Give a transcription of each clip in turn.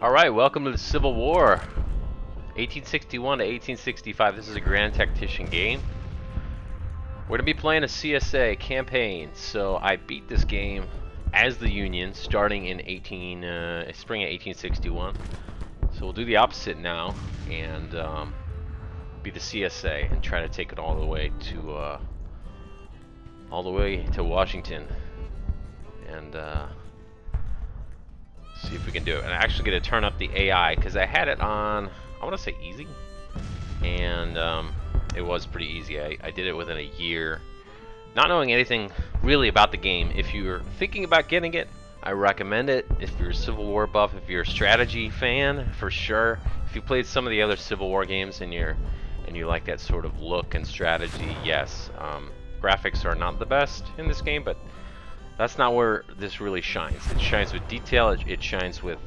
Alright, welcome to the Civil War. 1861 to 1865. This is a Grand Tactician game. We're going to be playing a CSA campaign. So I beat this game as the Union starting in spring of 1861. So we'll do the opposite now and be the CSA and try to take it all the way to Washington and see if we can do it. And I'm actually going to turn up the AI because I had it on, I want to say easy, and it was pretty easy. I did it within a year, not knowing anything really about the game. If you're thinking about getting it, I recommend it. If you're a Civil War buff, if you're a strategy fan, for sure. If you played some of the other Civil War games and you like that sort of look and strategy, yes. Graphics are not the best in this game, but that's not where this really shines. It shines with detail. It shines with,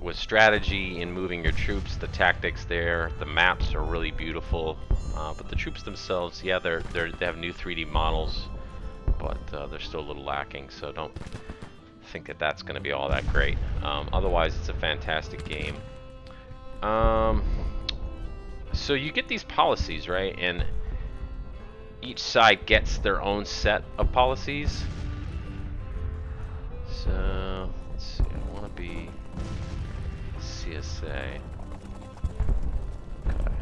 with strategy in moving your troops. The tactics there, the maps are really beautiful. But the troops themselves, yeah, they have new 3D models, but they're still a little lacking. So don't think that that's going to be all that great. Otherwise, it's a fantastic game. So you get these policies, right? And each side gets their own set of policies. So let's see, I want to be CSA. Okay.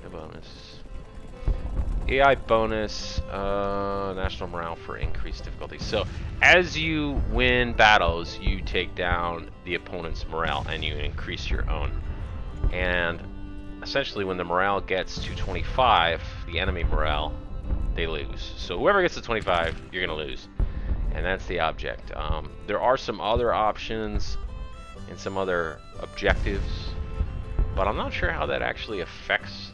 A bonus. AI bonus, national morale for increased difficulty. So as you win battles, you take down the opponent's morale and you increase your own. And essentially, when the morale gets to 25, the enemy morale, they lose. So whoever gets to 25, you're going to lose. And that's the object. There are some other options and some other objectives, but I'm not sure how that actually affects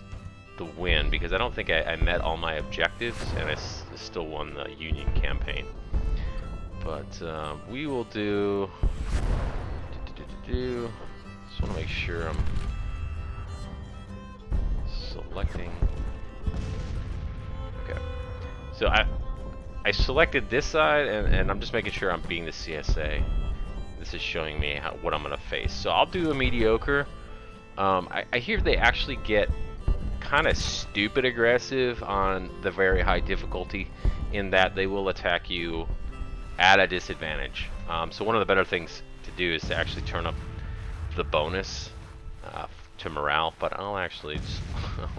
the win, because I don't think I met all my objectives, and I still won the Union campaign. But we will do... Just want to make sure I'm selecting. Okay, so I selected this side, and I'm just making sure I'm being the CSA. This is showing me what I'm gonna face. So I'll do a mediocre. I hear they actually get kind of stupid aggressive on the very high difficulty, in that they will attack you at a disadvantage. So one of the better things to do is to actually turn up the bonus to morale, but I'll actually just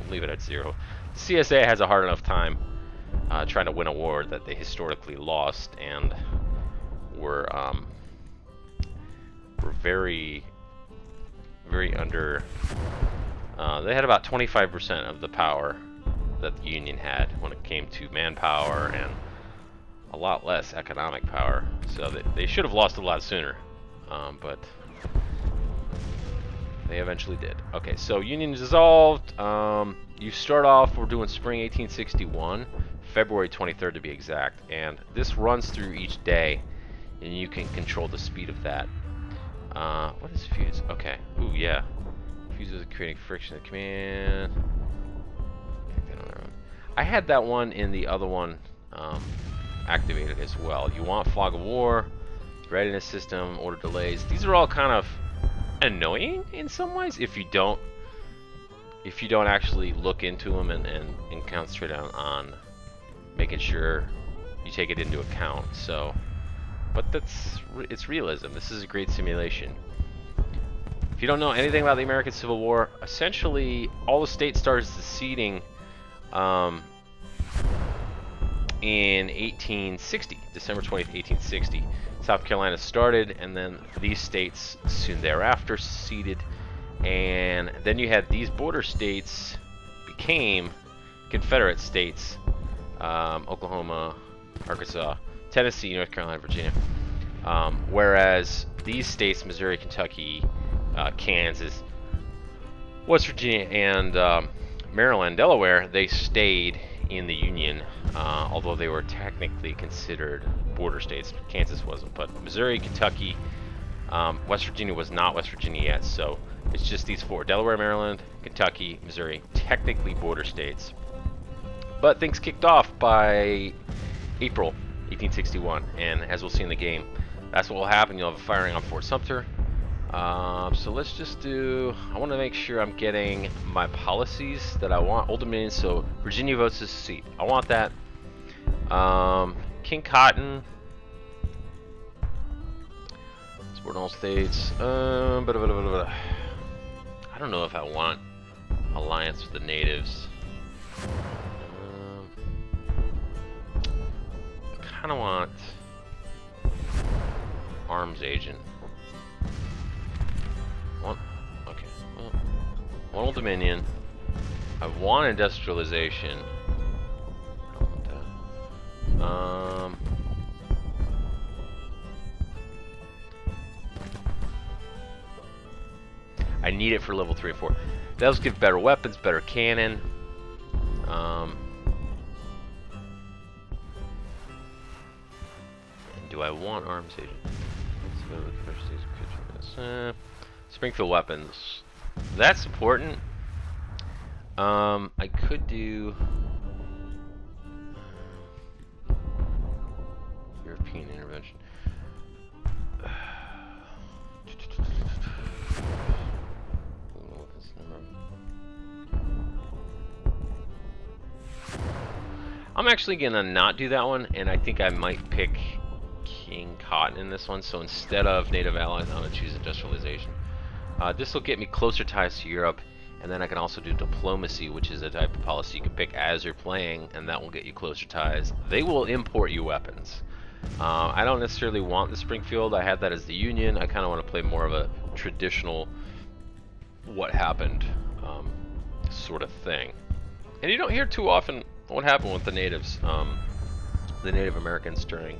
leave it at 0. The CSA has a hard enough time trying to win a war that they historically lost, and were very, very under. They had about 25% of the power that the Union had when it came to manpower, and a lot less economic power. So they should have lost a lot sooner, but they eventually did. Okay, so Union dissolved. You start off, we're doing spring 1861, February 23rd to be exact, and this runs through each day, and you can control the speed of that. What is fuse? Okay. Ooh, yeah. Fuses creating friction at command. I had that one in the other one activated as well. You want fog of war, readiness system, order delays. These are all kind of annoying in some ways if you don't actually look into them and concentrate on making sure you take it into account. So, but it's realism. This is a great simulation. If you don't know anything about the American Civil War, essentially all the states started seceding in 1860, December 20th, 1860. South Carolina started, and then these states soon thereafter seceded, and then you had these border states became Confederate states: Oklahoma, Arkansas, Tennessee, North Carolina, Virginia. Whereas these states, Missouri, Kentucky, Kansas, West Virginia, and Maryland, Delaware, they stayed in the Union, although they were technically considered border states. Kansas wasn't, but Missouri, Kentucky, West Virginia was not West Virginia yet, so it's just these 4: Delaware, Maryland, Kentucky, Missouri, technically border states. But things kicked off by April 1861, and as we'll see in the game, That's what will happen. You'll have a firing on Fort Sumter. So let's just do, I want to make sure I'm getting my policies that I want. Old Dominion, so Virginia votes as a seat. I want that. King Cotton. Support all states. I don't know if I want alliance with the natives. I kind of want arms agent. Okay. Well, one Old Dominion. I want industrialization. I don't want that. I need it for level 3 and 4. Those give better weapons, better cannon. Do I want arms agent? Springfield weapons. That's important. I could do European intervention. I'm actually gonna not do that one, and I think I might pick King Cotton in this one. So instead of native allies, I'm gonna choose industrialization. This will get me closer ties to Europe, and then I can also do diplomacy, which is a type of policy you can pick as you're playing, and that will get you closer ties. They will import you weapons. I don't necessarily want the Springfield. I had that as the Union. I kind of want to play more of a traditional what happened sort of thing. And you don't hear too often what happened with the natives, the Native Americans during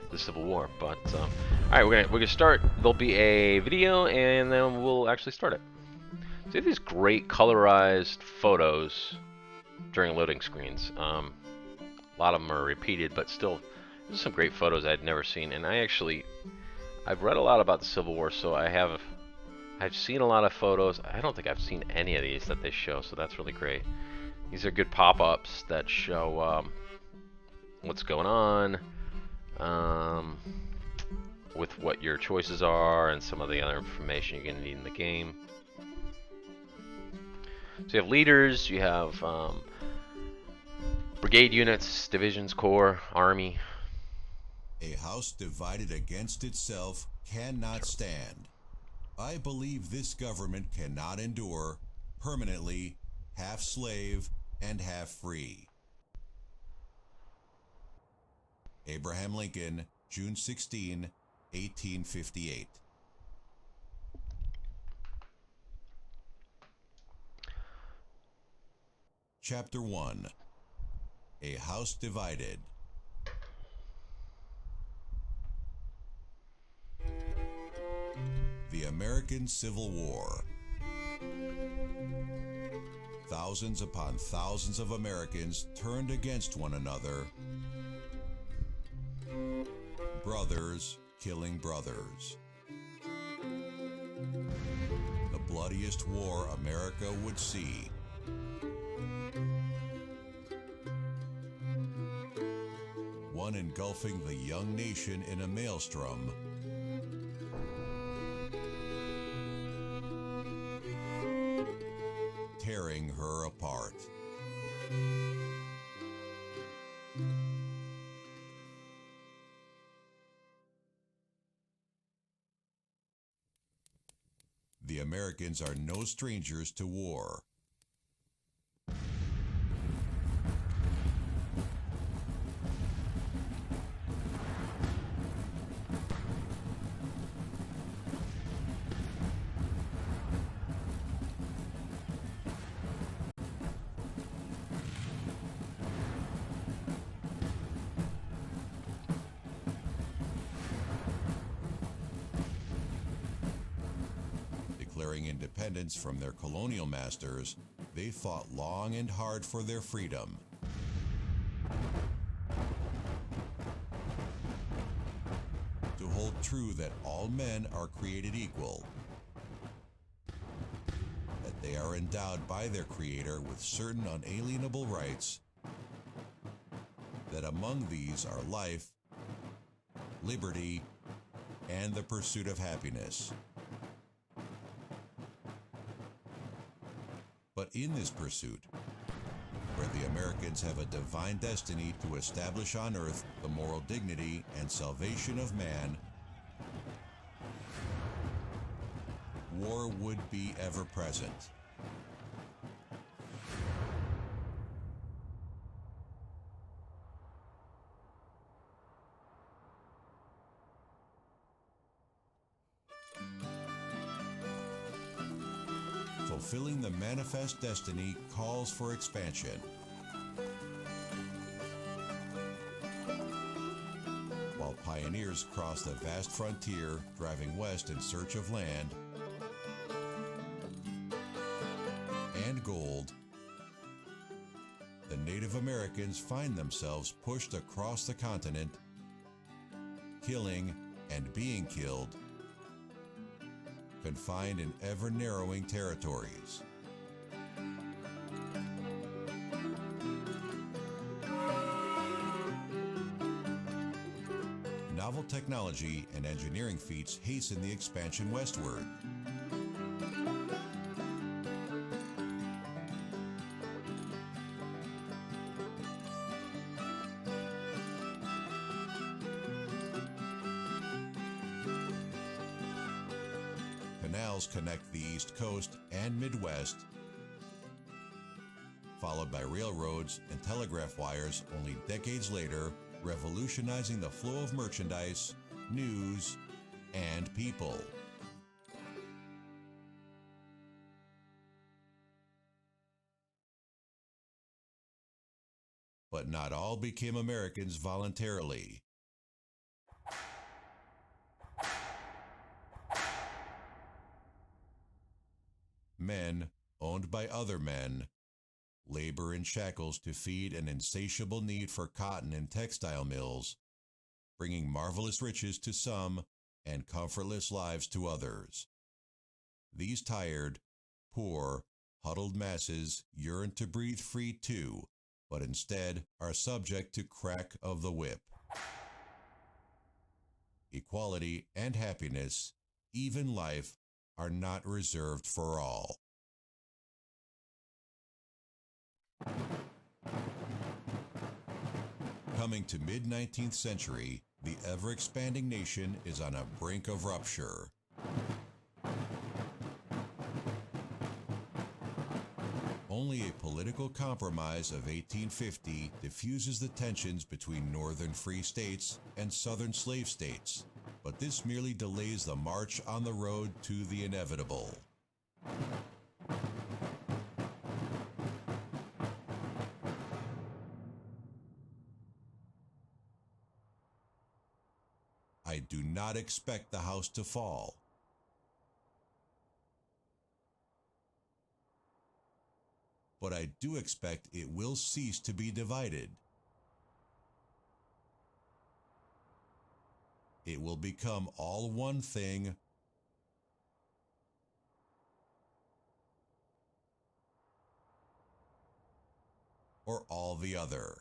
the Civil War. But all right, we're gonna start. There'll be a video, and then we'll actually start it. So you have these great colorized photos during loading screens. A lot of them are repeated, but still, there's some great photos I'd never seen. And I've read a lot about the Civil War, so I've seen a lot of photos. I don't think I've seen any of these that they show, so that's really great. These are good pop-ups that show what's going on, with what your choices are, and some of the other information you're going to need in the game. So you have leaders, you have brigade units, divisions, corps, army. A house divided against itself cannot stand. I believe this government cannot endure, permanently, half slave and half free. Abraham Lincoln, June 16, 1858. Chapter 1. A House Divided. The American Civil War. Thousands upon thousands of Americans turned against one another. Brothers killing brothers. The bloodiest war America would see. One engulfing the young nation in a maelstrom. Tearing her apart. The Americans are no strangers to war. Declaring independence from their colonial masters, they fought long and hard for their freedom. To hold true that all men are created equal, that they are endowed by their Creator with certain unalienable rights, that among these are life, liberty, and the pursuit of happiness. But in this pursuit, where the Americans have a divine destiny to establish on earth the moral dignity and salvation of man, war would be ever present. Fulfilling the manifest destiny calls for expansion. While pioneers cross the vast frontier, driving west in search of land and gold, the Native Americans find themselves pushed across the continent, killing and being killed, confined in ever-narrowing territories. Novel technology and engineering feats hasten the expansion westward. Canals connect the East Coast and Midwest, followed by railroads and telegraph wires only decades later, revolutionizing the flow of merchandise, news, and people. But not all became Americans voluntarily. Men, owned by other men, labor in shackles to feed an insatiable need for cotton and textile mills, bringing marvelous riches to some and comfortless lives to others. These tired, poor, huddled masses yearn to breathe free too, but instead are subject to crack of the whip. Equality and happiness, even life, are not reserved for all. Coming to mid-19th century, the ever-expanding nation is on a brink of rupture. Only a political compromise of 1850 diffuses the tensions between northern free states and southern slave states, but this merely delays the march on the road to the inevitable. I do not expect the house to fall. But I do expect it will cease to be divided. It will become all one thing or all the other.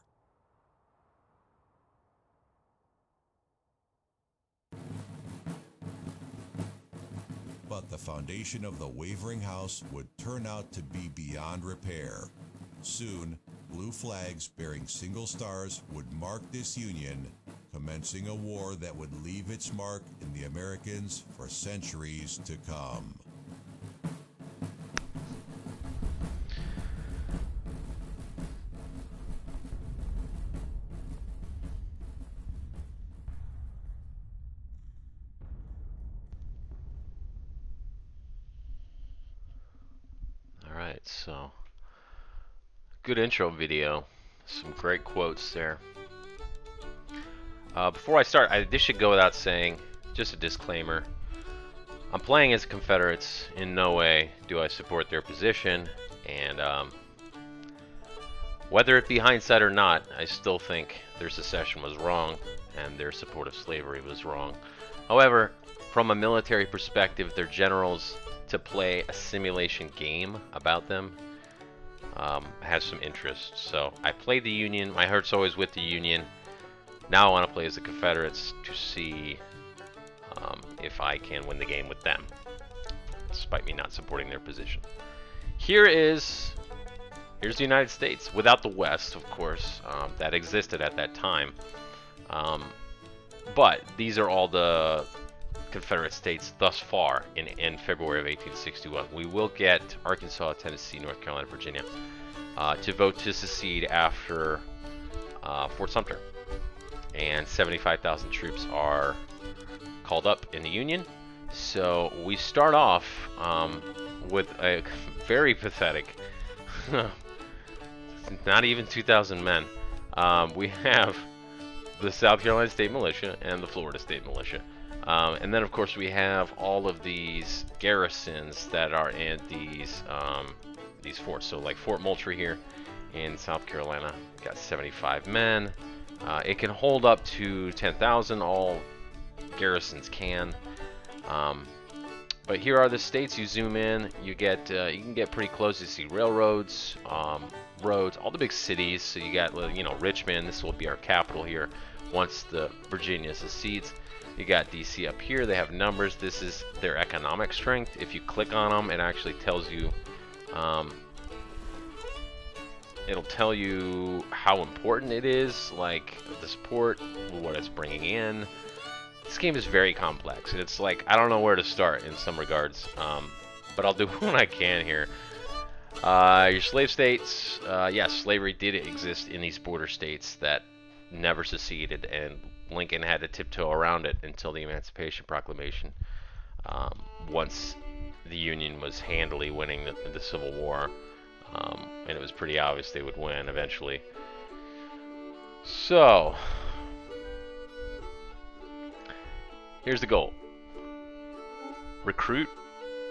But the foundation of the wavering house would turn out to be beyond repair. Soon, blue flags bearing single stars would mark this union, commencing a war that would leave its mark in the Americans for centuries to come. Alright, so good intro video. Some great quotes there. Before I start, this should go without saying, just a disclaimer. I'm playing as Confederates. In no way do I support their position, and whether it be hindsight or not, I still think their secession was wrong and their support of slavery was wrong. However, from a military perspective, their generals to play a simulation game about them has some interest. So I played the Union. My heart's always with the Union. Now I want to play as the Confederates to see if I can win the game with them, despite me not supporting their position. Here's the United States, without the West, of course, that existed at that time. But these are all the Confederate states thus far in February of 1861. We will get Arkansas, Tennessee, North Carolina, Virginia to vote to secede after Fort Sumter. And 75,000 troops are called up in the Union. So we start off with a very pathetic, not even 2,000 men. We have the South Carolina State Militia and the Florida State Militia. And then, of course, we have all of these garrisons that are in these forts. So, like Fort Moultrie here in South Carolina, got 75 men. It can hold up to 10,000. All garrisons can. But here are the states. You zoom in, you can get pretty close. You see railroads, roads, all the big cities. So you got, Richmond. This will be our capital here once the Virginia secedes. You got DC up here. They have numbers. This is their economic strength. If you click on them, it actually tells you. It'll tell you how important it is, like the support, what it's bringing in. This game is very complex, and it's like I don't know where to start in some regards, but I'll do what I can here. Your slave states, yes, slavery did exist in these border states that never seceded, and Lincoln had to tiptoe around it until the Emancipation Proclamation. Once the Union was handily winning the Civil War, and it was pretty obvious they would win eventually. So, here's the goal. Recruit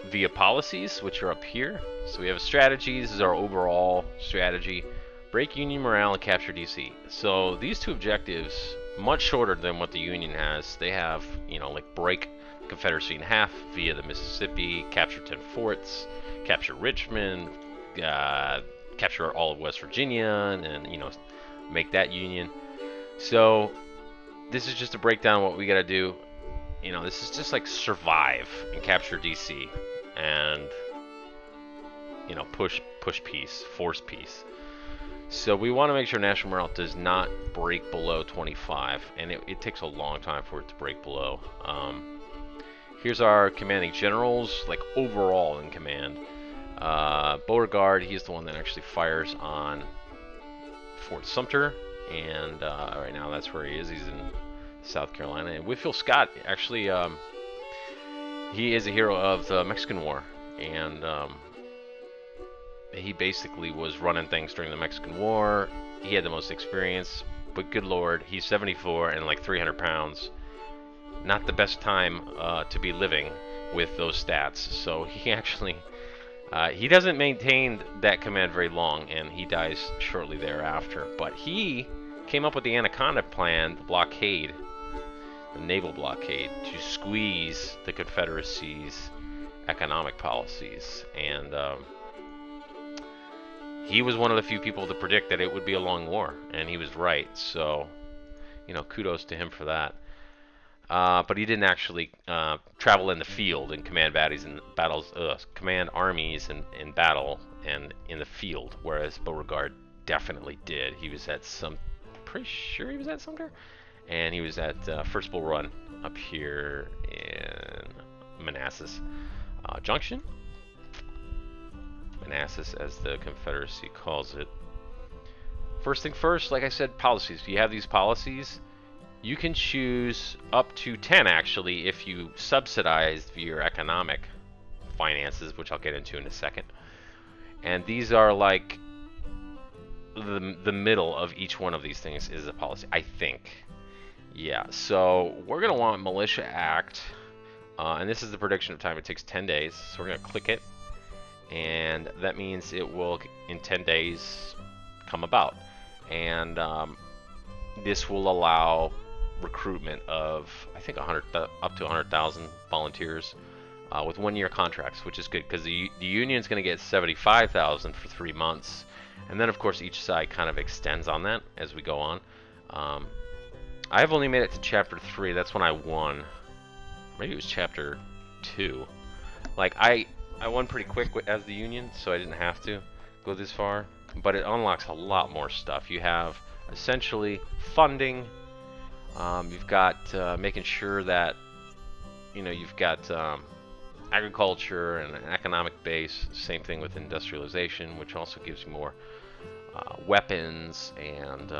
via policies, which are up here. So we have a strategy. This is our overall strategy. Break Union morale and capture DC. So these two objectives, much shorter than what the Union has. They have, like break Confederacy in half via the Mississippi, capture 10 forts, capture Richmond, capture all of West Virginia, and make that Union. So this is just a breakdown of what we gotta do. This is just like survive and capture DC, and push peace, force peace. So we want to make sure national morale does not break below 25, and it takes a long time for it to break below. Here's our commanding generals, like overall in command. Beauregard, he's the one that actually fires on Fort Sumter, and right now that's where he is. He's in South Carolina. And Whitfield Scott, actually, he is a hero of the Mexican War, and he basically was running things during the Mexican War. He had the most experience, but good lord, he's 74 and like 300 pounds. Not the best time to be living with those stats. So he actually, he doesn't maintain that command very long, and he dies shortly thereafter. But he came up with the Anaconda Plan, the blockade, the naval blockade, to squeeze the Confederacy's economic policies. And he was one of the few people to predict that it would be a long war, and he was right. So, kudos to him for that. But he didn't actually travel in the field and command command armies in battle and in the field, whereas Beauregard definitely did. He was at pretty sure he was at Sumter, and he was at First Bull Run up here in Manassas Junction. Manassas, as the Confederacy calls it. First thing first, like I said, policies. If you have these policies, you can choose up to 10 actually if you subsidize your economic finances, which I'll get into in a second. And these are like the middle of each one of these things is a policy, I think. Yeah, so we're going to want Militia Act, and this is the prediction of time. It takes 10 days, so we're going to click it. And that means it will, in 10 days, come about. And this will allow recruitment of, I think, up to 100,000 volunteers with 1-year contracts, which is good because the Union's going to get 75,000 for 3 months. And then, of course, each side kind of extends on that as we go on. I've only made it to Chapter 3. That's when I won maybe it was chapter 2. Like I won pretty quick as the Union, so I didn't have to go this far. But it unlocks a lot more stuff. You have essentially funding. You've got making sure that you've got agriculture and an economic base. Same thing with industrialization, which also gives you more weapons and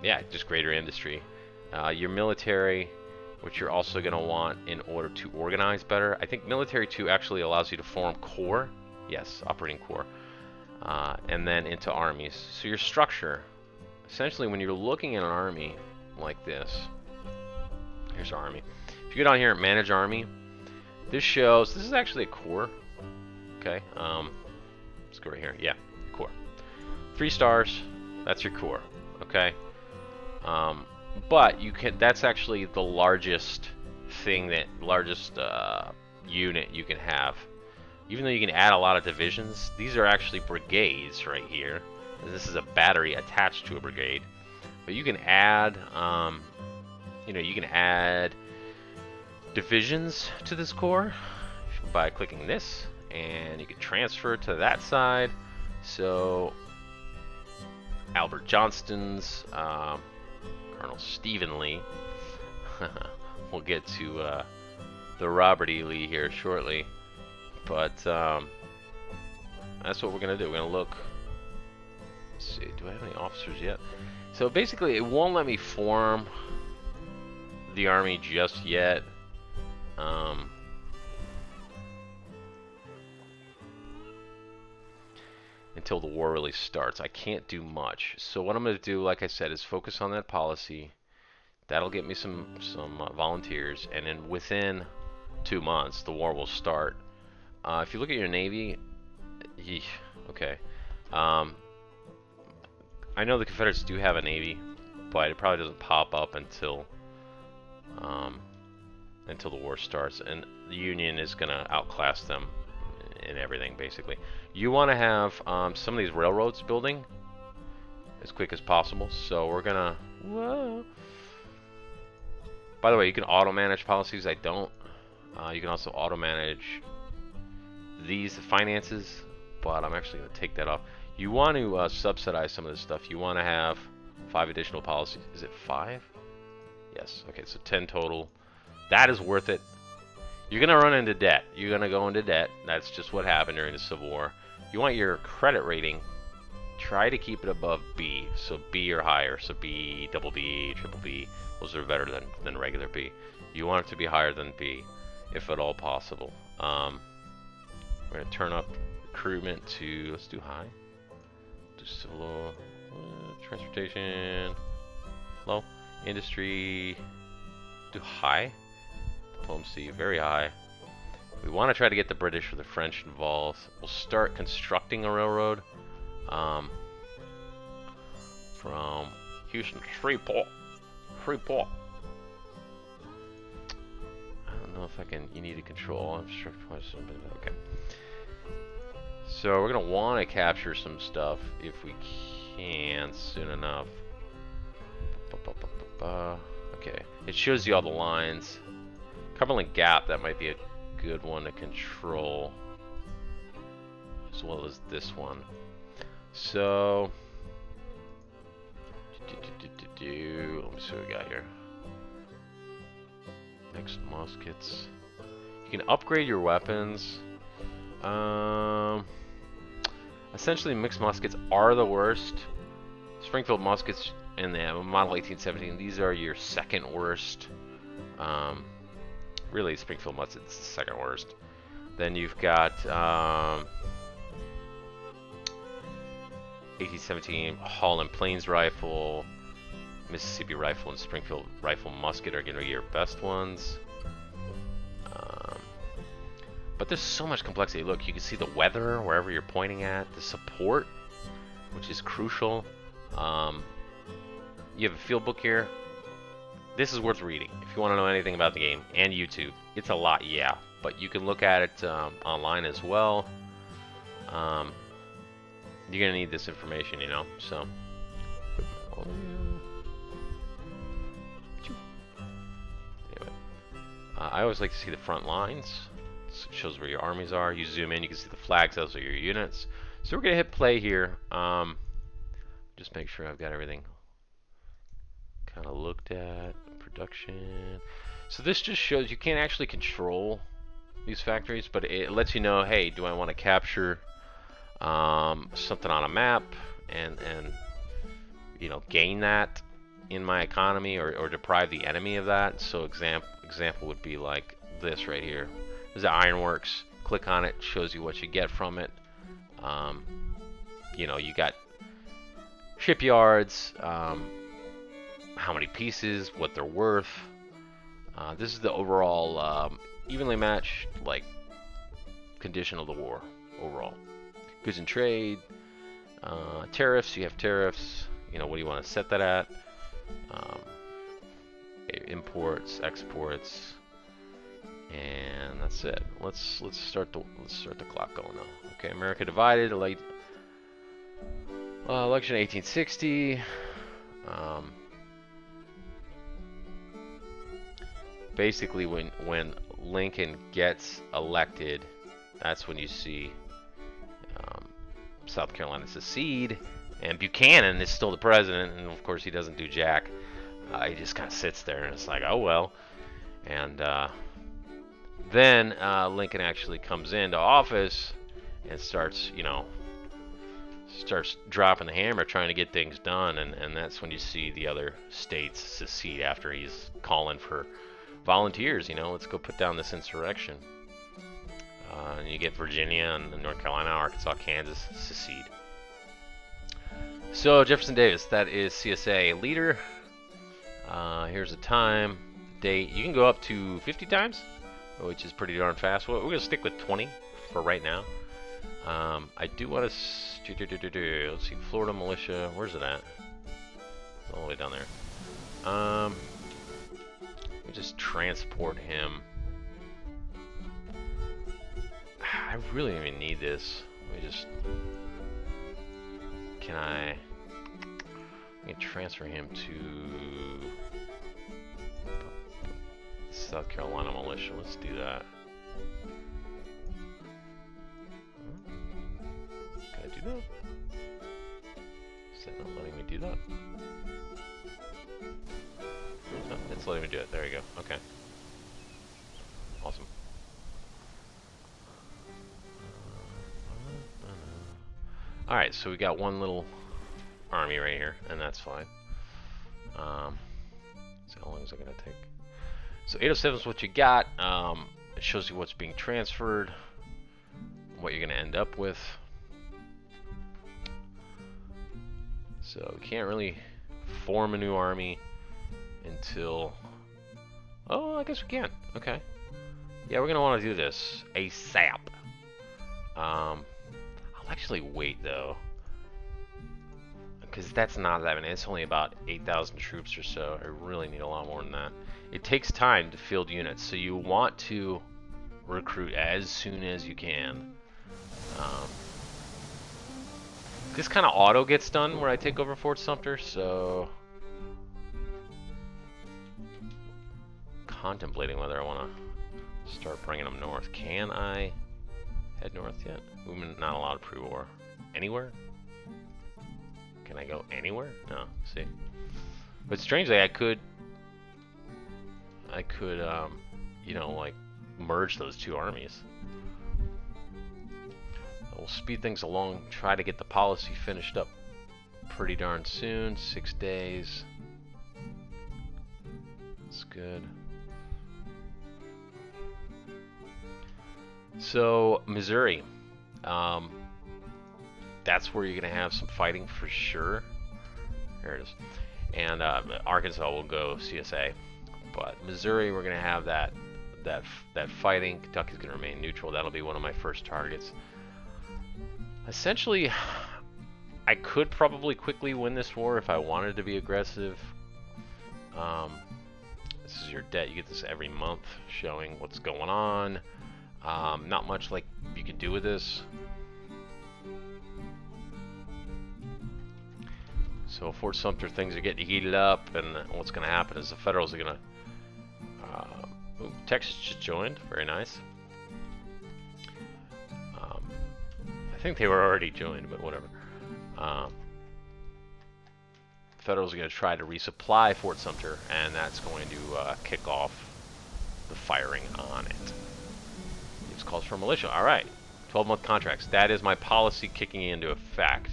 yeah, just greater industry. Your military, which you're also going to want in order to organize better. I think military 2 actually allows you to form corps. Yes, operating corps. And then into armies. So your structure, essentially when you're looking at an army like this, here's our army. If you go down here and manage army, this is actually a corps. Okay, let's go right here. Yeah, corps. 3 stars, that's your corps. Okay. But that's actually the largest unit you can have. Even though you can add a lot of divisions, these are actually brigades right here. And this is a battery attached to a brigade. But you can add, you can add divisions to this corps by clicking this, and you can transfer to that side. So Albert Johnston's, Colonel Stephen Lee. We'll get to the Robert E. Lee here shortly, but that's what we're gonna do. We're gonna look. Let's see, do I have any officers yet? So basically, it won't let me form the army just yet. Until the war really starts. I can't do much. So what I'm going to do, like I said, is focus on that policy. That'll get me some volunteers, and then within 2 months, the war will start. If you look at your Navy, okay. I know the Confederates do have a Navy, but it probably doesn't pop up until the war starts, and the Union is going to outclass them in everything, basically. You want to have some of these railroads building as quick as possible, so we're gonna. Whoa. By the way, you can auto manage policies. I don't. You can also auto manage these finances, but I'm actually going to take that off. You want to subsidize some of this stuff. You want to have 5 additional policies. Is it 5? Yes. Okay, so 10 total. That is worth it. You're going to run into debt. You're going to go into debt. That's just what happened during the Civil War. You want your credit rating, try to keep it above B. So B or higher. So B, double B, triple B. Those are better than regular B. You want it to be higher than B, if at all possible. We're going to turn up recruitment to, let's do high. Do civil, transportation, low. Industry, do high. Diplomacy, very high. We want to try to get the British or the French involved. We'll start constructing a railroad from Houston to Freeport. Freeport. I don't know if I can. You need to control. I'm sure. Okay. So we're gonna want to capture some stuff if we can soon enough. Okay. It shows you all the lines. Cumberland Gap, that might be a good one to control, as well as this one. So, let me see what we got here. Mixed muskets. You can upgrade your weapons. Essentially, mixed muskets are the worst. Springfield muskets in the model 1817, these are your second worst. Really, Springfield muskets the second worst. Then you've got 1817 Holland Plains rifle, Mississippi rifle, and Springfield rifle musket are going to be your best ones. But there's so much complexity. Look, you can see the weather wherever you're pointing at, the support, which is crucial. You have a field book here. This is worth reading if you want to know anything about the game, and YouTube. It's a lot, yeah, but you can look at it online as well. You're gonna need this information, you know. So, I always like to see the front lines. It shows where your armies are. You zoom in, you can see the flags. Those are your units. So we're gonna hit play here. Just make sure I've got everything kind of looked at. Production. So this just shows you can't actually control these factories, but it lets you know, hey, do I want to capture something on a map and you know, gain that in my economy, or deprive the enemy of that. So example would be like this right here. This is the ironworks. Click on it, shows you what you get from it. You know, you got shipyards, how many pieces, what they're worth. This is the overall evenly matched like condition of the war overall. Goods and trade, tariffs. You have tariffs. You know, what do you want to set that at? Imports, exports, and that's it. Let's start the clock going now. Okay, America divided. Election 1860. Basically, when Lincoln gets elected, that's when you see South Carolina secede, and Buchanan is still the president, and of course he doesn't do jack. He just kind of sits there, and it's like, oh well. And then Lincoln actually comes into office and starts, you know, dropping the hammer, trying to get things done, and that's when you see the other states secede after he's calling for volunteers. You know, let's go put down this insurrection. And you get Virginia and North Carolina, Arkansas, Kansas secede. So Jefferson Davis, that is CSA leader. Here's the time, date. You can go up to 50 times, which is pretty darn fast. We're going to stick with 20 for right now. I do want to... Let's see, Florida militia. Where's it at? It's all the way down there. Let me just transport him. I really don't even need this. Let me just... I can transfer him to South Carolina militia. Let's do that. Can I do that? Is that not letting me do that? No, it's letting me do it. There you go. Okay. Awesome. Alright, so we got one little army right here, and that's fine. So how long is it going to take? So 807 is what you got. It shows you what's being transferred, what you're going to end up with. So we can't really form a new army until... Oh, I guess we can. Okay. Yeah, we're going to want to do this ASAP. I'll actually wait, though, because that's not that many. It's only about 8,000 troops or so. I really need a lot more than that. It takes time to field units, so you want to recruit as soon as you can. This kind of auto gets done where I take over Fort Sumter, so contemplating whether I want to start bringing them north. Can I head north yet? We're not allowed pre-war. Anywhere? Can I go anywhere? No. See. But strangely, I could, you know, like merge those two armies. We'll speed things along. Try to get the policy finished up pretty darn soon. 6 days. That's good. So Missouri, that's where you're gonna have some fighting for sure. There it is. And Arkansas will go CSA, but Missouri we're gonna have that fighting. Kentucky's gonna remain neutral. That'll be one of my first targets. Essentially, I could probably quickly win this war if I wanted to be aggressive. This is your debt. You get this every month, showing what's going on. Not much like you can do with this. So Fort Sumter, things are getting heated up, and what's going to happen is the Federals are going to Ooh, Texas just joined. Very nice. I think they were already joined, but whatever. Federals are going to try to resupply Fort Sumter, and that's going to kick off the firing on it. It's calls for militia. All right. 12-month contracts. That is my policy kicking into effect.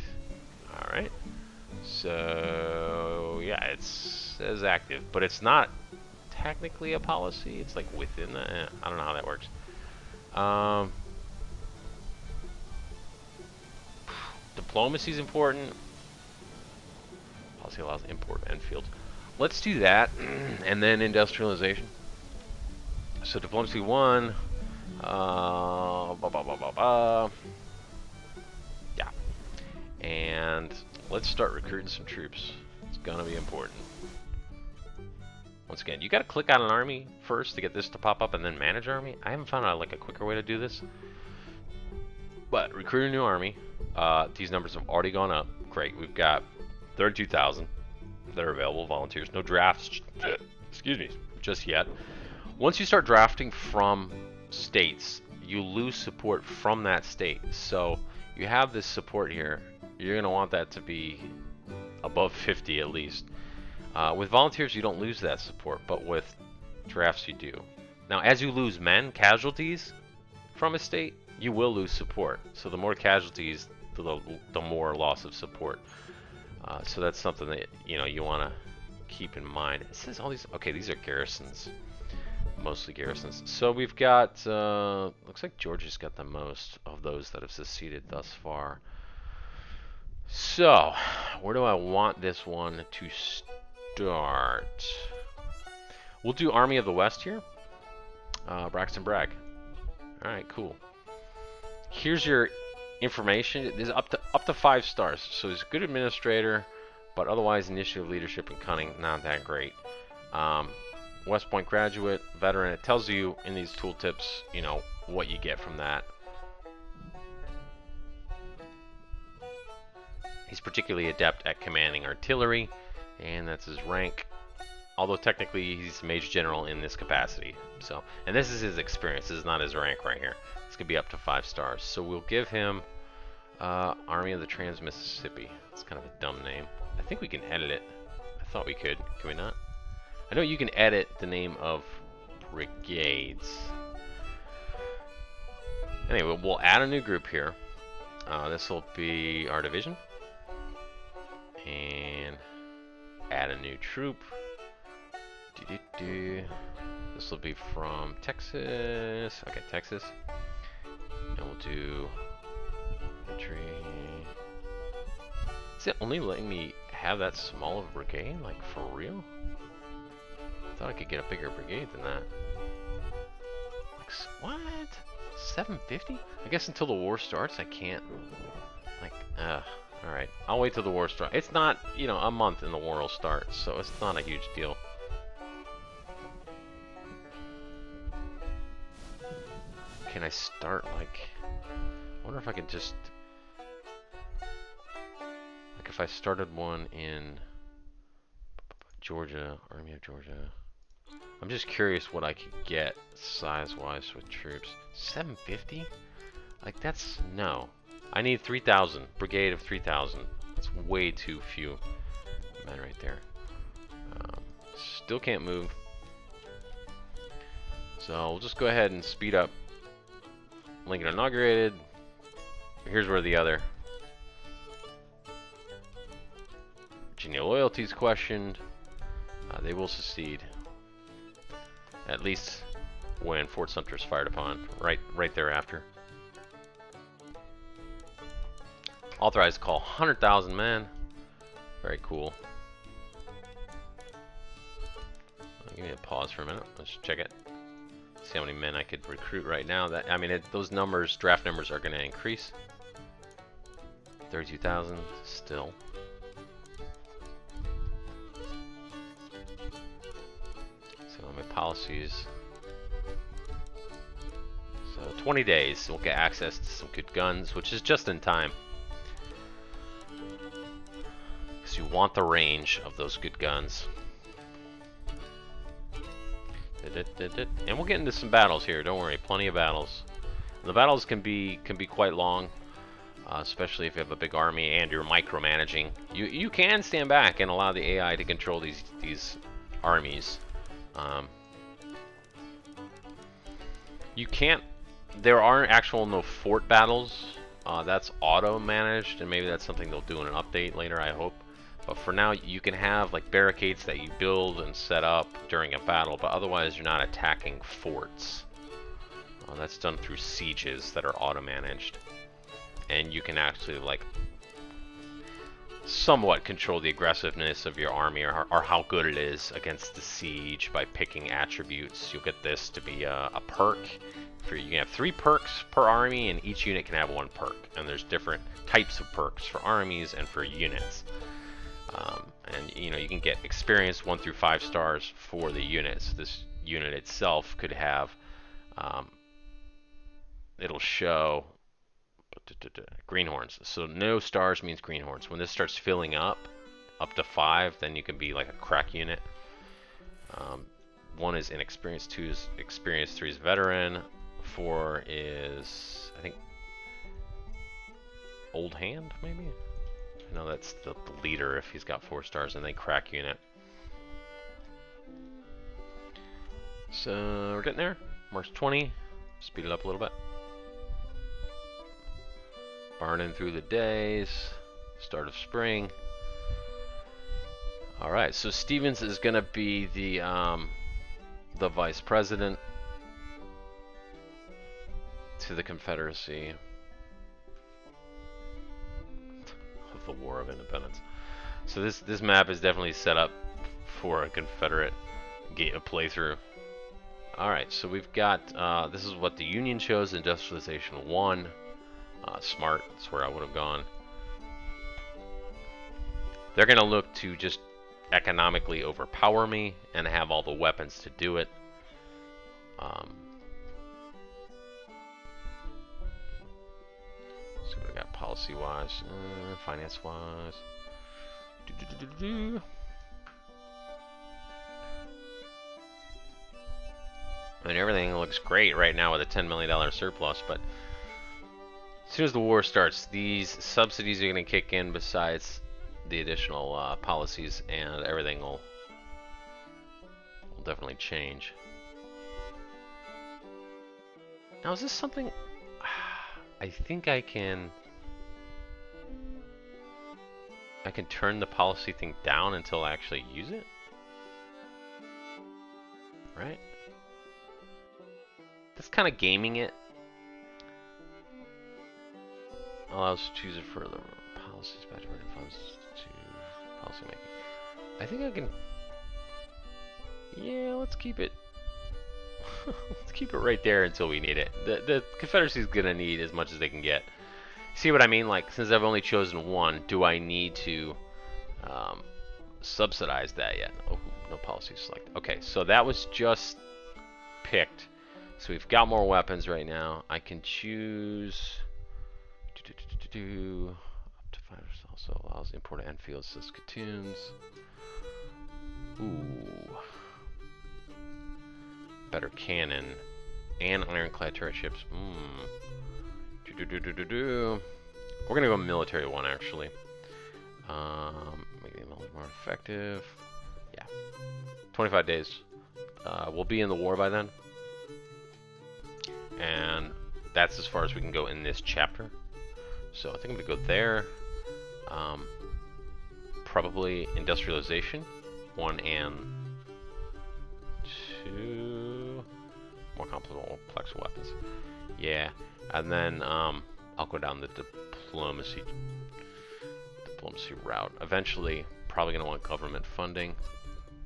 All right. So, yeah, it says active, but it's not technically a policy. It's like within the... I don't know how that works. Diplomacy is important. Policy allows import of Enfields. Let's do that, and then industrialization. So diplomacy 1. Yeah. And let's start recruiting some troops. It's gonna be important. Once again, you gotta click on an army first to get this to pop up, and then manage army. I haven't found like a quicker way to do this. But recruit a new army. These numbers have already gone up. Great. We've got 32,000 that are available, volunteers. No drafts, excuse me, just yet. Once you start drafting from states, you lose support from that state. So you have this support here. You're going to want that to be above 50 at least. With volunteers, you don't lose that support, but with drafts, you do. Now, as you lose men, casualties from a state, you will lose support. So the more casualties, the more loss of support. So that's something that you want to keep in mind. It says all these. Okay, these are garrisons, mostly garrisons. So we've got. Looks like Georgia's got the most of those that have seceded thus far. So where do I want this one to start? We'll do Army of the West here. Braxton Bragg. All right, cool. Here's your information. It is up to 5 stars. So he's a good administrator, but otherwise initiative, leadership, and cunning not that great. West Point graduate, veteran. It tells you in these tooltips, what you get from that. He's particularly adept at commanding artillery, and that's his rank. Although technically he's Major General in this capacity. So, and this is his experience. This is not his rank right here. It's gonna be up to 5 stars. So we'll give him Army of the Trans-Mississippi. It's kind of a dumb name. I think we can edit it. I thought we could. Can we not? I know you can edit the name of brigades. Anyway, we'll add a new group here. This will be our division. And add a new troop. This will be from Texas. Okay, Texas. And we'll do infantry. Is it only letting me have that small of a brigade? Like, for real? I thought I could get a bigger brigade than that. Like, what? 750? I guess until the war starts, I can't. Like, alright. I'll wait till the war starts. It's not, a month and the war will start, so it's not a huge deal. Can I start, like... I wonder if I could just... Like, if I started one in... Georgia, Army of Georgia... I'm just curious what I could get size-wise with troops. 750? Like, that's... No. I need 3,000. Brigade of 3,000. That's way too few men right there. Still can't move. So, we'll just go ahead and speed up. Lincoln inaugurated. Here's where the other Virginia loyalty is questioned. They will secede. At least when Fort Sumter is fired upon. Right thereafter. Authorized to call 100,000 men. Very cool. Give me a pause for a minute. Let's check it. See how many men I could recruit right now. Those numbers, draft numbers, are going to increase. 32,000 still. So my policies. So 20 days, we'll get access to some good guns, which is just in time. Because you want the range of those good guns. And we'll get into some battles here. Don't worry, plenty of battles. The battles can be quite long, especially if you have a big army and you're micromanaging. You can stand back and allow the AI to control these armies. You can't. There aren't no fort battles. That's auto managed, and maybe that's something they'll do in an update later, I hope. But for now, you can have like barricades that you build and set up during a battle, but otherwise you're not attacking forts. That's done through sieges that are auto managed, and you can actually like somewhat control the aggressiveness of your army or how good it is against the siege by picking attributes. You'll get this to be a perk. You can have 3 perks per army, and each unit can have 1 perk. And there's different types of perks for armies and for units. And you can get experience 1 through 5 stars for the units. This unit itself could have, it'll show greenhorns. So no stars means greenhorns. When this starts filling up to 5, then you can be like a crack unit. 1 is inexperienced, 2 is experienced, 3 is veteran, 4 is, I think, old hand, maybe? I know that's the leader if he's got 4 stars, and then crack unit. So we're getting there. March 20. Speed it up a little bit. Burning through the days. Start of spring. All right. So Stevens is going to be the vice president to the Confederacy of the War of Independence. So this map is definitely set up for a Confederate playthrough. Alright, so we've got, this is what the Union shows, Industrialization 1. Smart, that's where I would have gone. They're going to look to just economically overpower me and have all the weapons to do it. See what I got policy-wise, finance-wise. I mean, everything looks great right now with a $10 million surplus, but as soon as the war starts, these subsidies are going to kick in besides the additional policies, and everything will definitely change. Now, is this something... I think I can turn the policy thing down until I actually use it, right? That's kind of gaming it. Allows to choose it for the policies by diverting funds to policy making. I think I can. Yeah, let's keep it. Let's keep it right there until we need it. The Confederacy is gonna need as much as they can get. See what I mean? Like, since I've only chosen 1, do I need to subsidize that yet? Oh, no policy select. Okay, so that was just picked. So we've got more weapons right now. I can choose up to 5. Also allows import of Enfield Saskatoons. Ooh. Better cannon and ironclad turret ships. We're gonna go military 1 actually. Make it a little more effective. Yeah. 25 days. We'll be in the war by then. And that's as far as we can go in this chapter. So I think I'm gonna go there. Probably industrialization 1 and 2. More complex weapons. Yeah, and then I'll go down the diplomacy route. Eventually, probably gonna want government funding.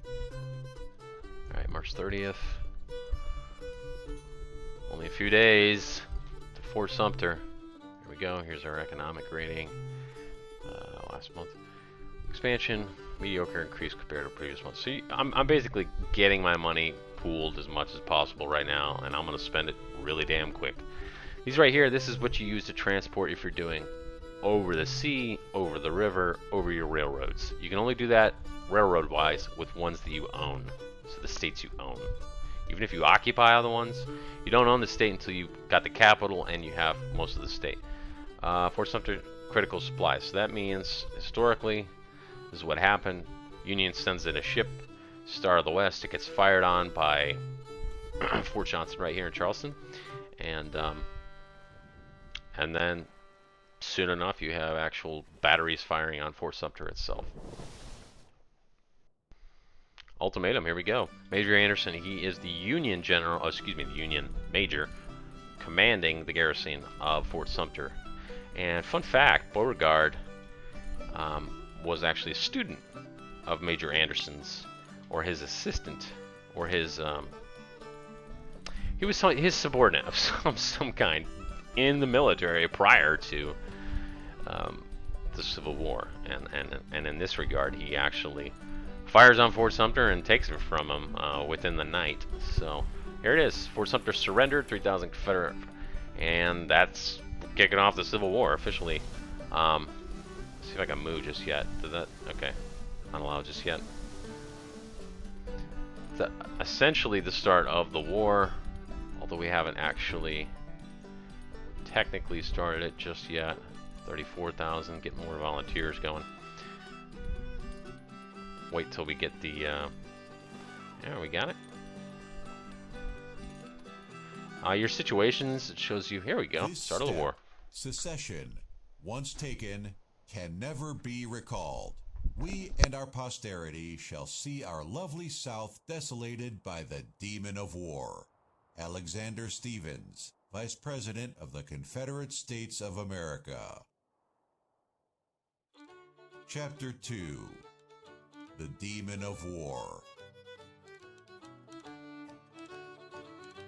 All right, March 30th. Only a few days to Fort Sumter. Here we go. Here's our economic rating. Last month. Expansion, mediocre, increase compared to previous months. So I'm basically getting my money pooled as much as possible right now, and I'm going to spend it really damn quick. These right here, this is what you use to transport if you're doing over the sea, over the river, over your railroads. You can only do that railroad-wise with ones that you own, so the states you own. Even if you occupy other ones, you don't own the state until you got the capital and you have most of the state. Fort Sumter, critical supplies. So that means, historically, this is what happened. Union sends in a ship, Star of the West. It gets fired on by Fort Johnson right here in Charleston. And then, soon enough, you have actual batteries firing on Fort Sumter itself. Ultimatum, here we go. Major Anderson, he is the Union general, the Union major, commanding the garrison of Fort Sumter. And fun fact, Beauregard was actually a student of Major Anderson's, or his assistant, or his, he was his subordinate of some kind in the military prior to the Civil War. And in this regard, he actually fires on Fort Sumter and takes it from him within the night. So here it is. Fort Sumter surrendered, 3,000 Confederate, and that's kicking off the Civil War officially. Let's see if I can move just yet. Did that? Okay. Not allowed just yet. It's essentially the start of the war, although we haven't actually technically started it just yet. 34,000, getting more volunteers going. Wait till we get the, yeah, we got it. Your situations, it shows you, here we go, start of the war. Secession, once taken, can never be recalled. We and our posterity shall see our lovely South desolated by the demon of war. Alexander Stephens, Vice President of the Confederate States of America. Chapter 2. The Demon of War.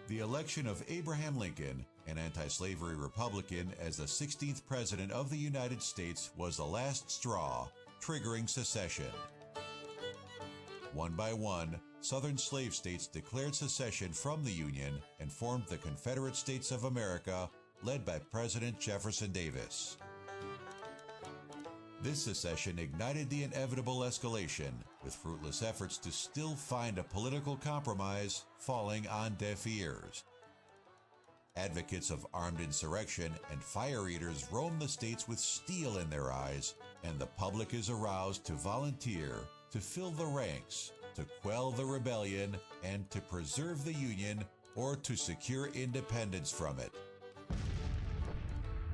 The election of Abraham Lincoln, an anti-slavery Republican, as the 16th President of the United States was the last straw, triggering secession. One by one, Southern slave states declared secession from the Union and formed the Confederate States of America, led by President Jefferson Davis. This secession ignited the inevitable escalation, with fruitless efforts to still find a political compromise falling on deaf ears. Advocates of armed insurrection and fire eaters roam the states with steel in their eyes, and the public is aroused to volunteer, to fill the ranks, to quell the rebellion, and to preserve the Union or to secure independence from it.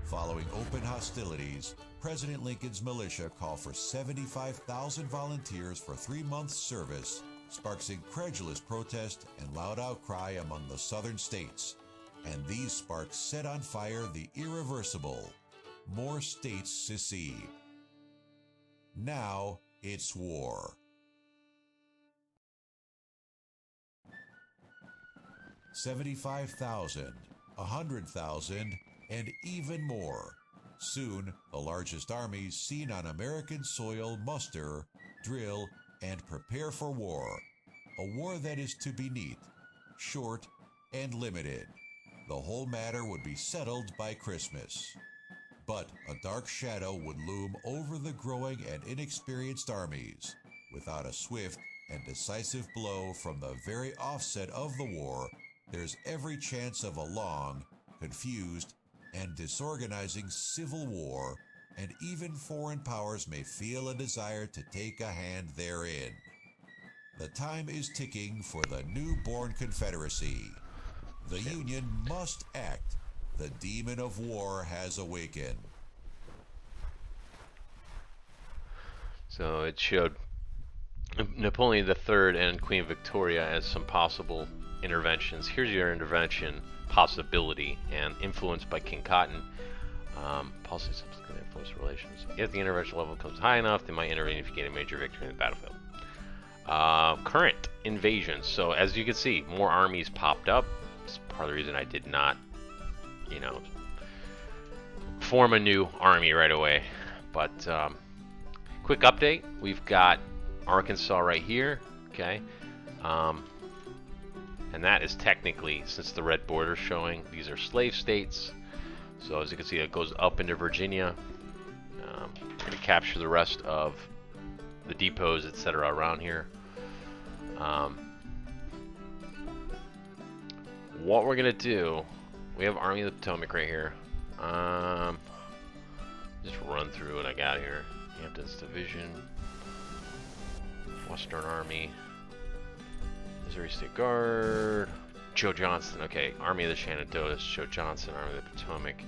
Following open hostilities, President Lincoln's militia call for 75,000 volunteers for 3 months' service, sparks incredulous protest and loud outcry among the southern states. And these sparks set on fire the irreversible. More states secede. Now it's war. 75,000, 100,000, and even more. Soon, the largest armies seen on American soil muster, drill, and prepare for war. A war that is to be neat, short, and limited. The whole matter would be settled by Christmas. But a dark shadow would loom over the growing and inexperienced armies. Without a swift and decisive blow from the very offset of the war, there's every chance of a long, confused, and disorganizing civil war, and even foreign powers may feel a desire to take a hand therein. The time is ticking for the newborn Confederacy. The Union must act. The demon of war has awakened. So it showed Napoleon III and Queen Victoria as some possible interventions. Here's your intervention possibility, and influenced by King Cotton. Policy subsequently influence relations. If the intervention level becomes high enough, they might intervene if you gain a major victory in the battlefield. Current invasions. So as you can see, more armies popped up. It's part of the reason I did not, form a new army right away. But quick update: we've got Arkansas right here. Okay. And that is technically, since the red border is showing, these are slave states. So as you can see, it goes up into Virginia. We're going to capture the rest of the depots, etc. around here. what we're gonna do, we have Army of the Potomac right here. Just run through what I got here. Hampton's Division, Western Army, Missouri State Guard, Joe Johnston. Okay, Army of the Shenandoah, Joe Johnston, Army of the Potomac,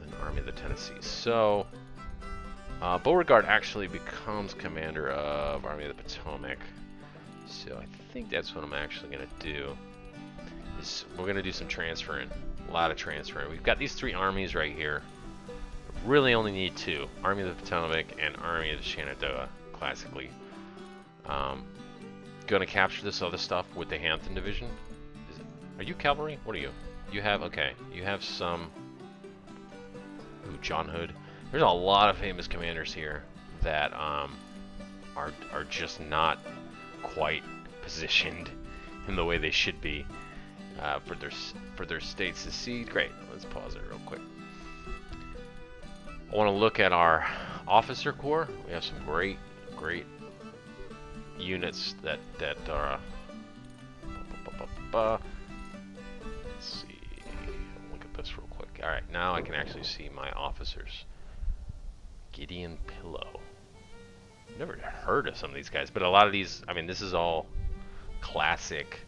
and Army of the Tennessee. So, Beauregard actually becomes commander of Army of the Potomac. So I think that's what I'm actually gonna do. Is we're gonna do some transferring, a lot of transferring. We've got these 3 armies right here. Really only need 2: Army of the Potomac and Army of the Shenandoah. Classically, gonna capture this other stuff with the Hampton Division. Are you cavalry? What are you? You have, okay, you have some. Ooh, John Hood. There's a lot of famous commanders here that are just not quite positioned in the way they should be for their states to see. Great. Let's pause it real quick. I want to look at our officer corps. We have some great units that are. Let's see. Look at this real quick. All right, now I can actually see my officers. Gideon Pillow. Never heard of some of these guys, but a lot of these, I mean, this is all classic.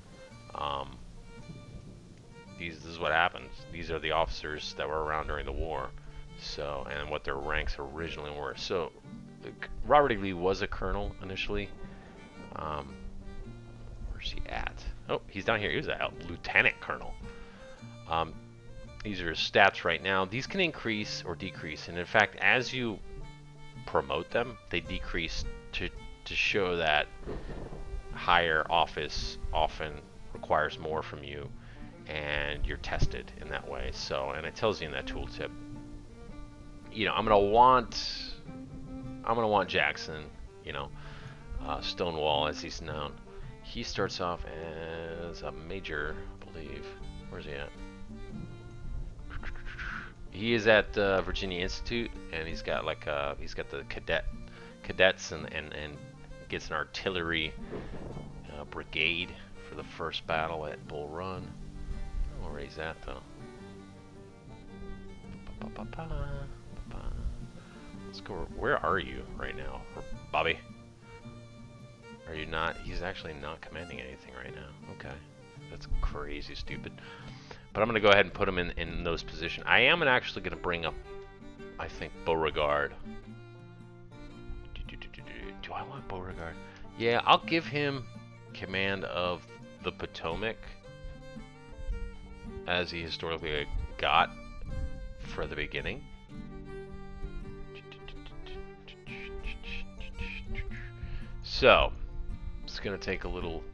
This is what happens. These are the officers that were around during the war, so, and what their ranks originally were. So Robert E. Lee was a colonel initially. Where's he at? Oh, he's down here. He was a lieutenant colonel. These are his stats right now. These can increase or decrease, and in fact, as you promote them, they decrease to show that higher office often requires more from you, and you're tested in that way. So, and it tells you in that tooltip, you know, I'm gonna want Jackson, you know, Stonewall as he's known. He starts off as a major, I believe. Where's he at? He is at Virginia Institute, and he's got like he's got the cadets and gets an artillery brigade for the first battle at Bull Run. I don't know where he's at though. Let's go. Where are you right now, Bobby? Are you not? He's actually not commanding anything right now. Okay, that's crazy stupid. But I'm going to go ahead and put him in those positions. I am actually going to bring up, I think, Beauregard. Do I want Beauregard? Yeah, I'll give him command of the Potomac, as he historically got for the beginning. So, it's going to take a little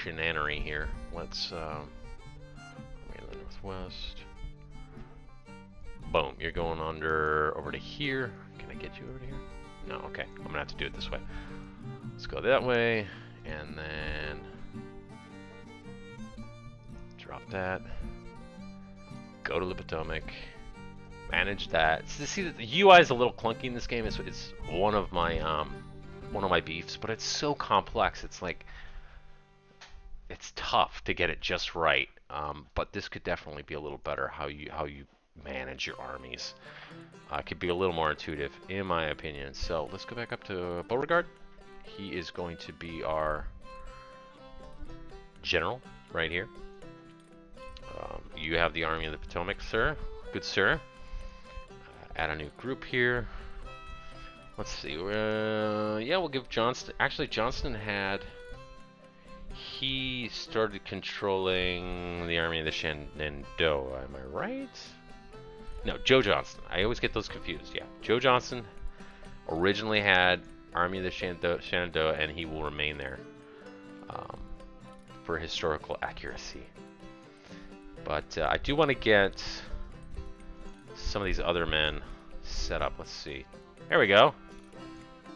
shenanery here. Let's the Northwest. Boom, you're going over to here. Can I get you over to here? No, okay. I'm gonna have to do it this way. Let's go that way, and then drop that. Go to the Potomac. Manage that. See, the UI is a little clunky in this game. It's one of my beefs, but it's so complex. It's like, it's tough to get it just right, but this could definitely be a little better how you manage your armies. It could be a little more intuitive, in my opinion. So let's go back up to Beauregard. He is going to be our general right here. You have the Army of the Potomac, sir. Good sir. Add a new group here. Let's see. Yeah, we'll give Johnston. Actually, Johnston he started controlling the Army of the Shenandoah, am I right? No, Joe Johnston. I always get those confused. Yeah, Joe Johnston originally had Army of the Shenandoah, and he will remain there for historical accuracy. But I do want to get some of these other men set up. Let's see. There we go.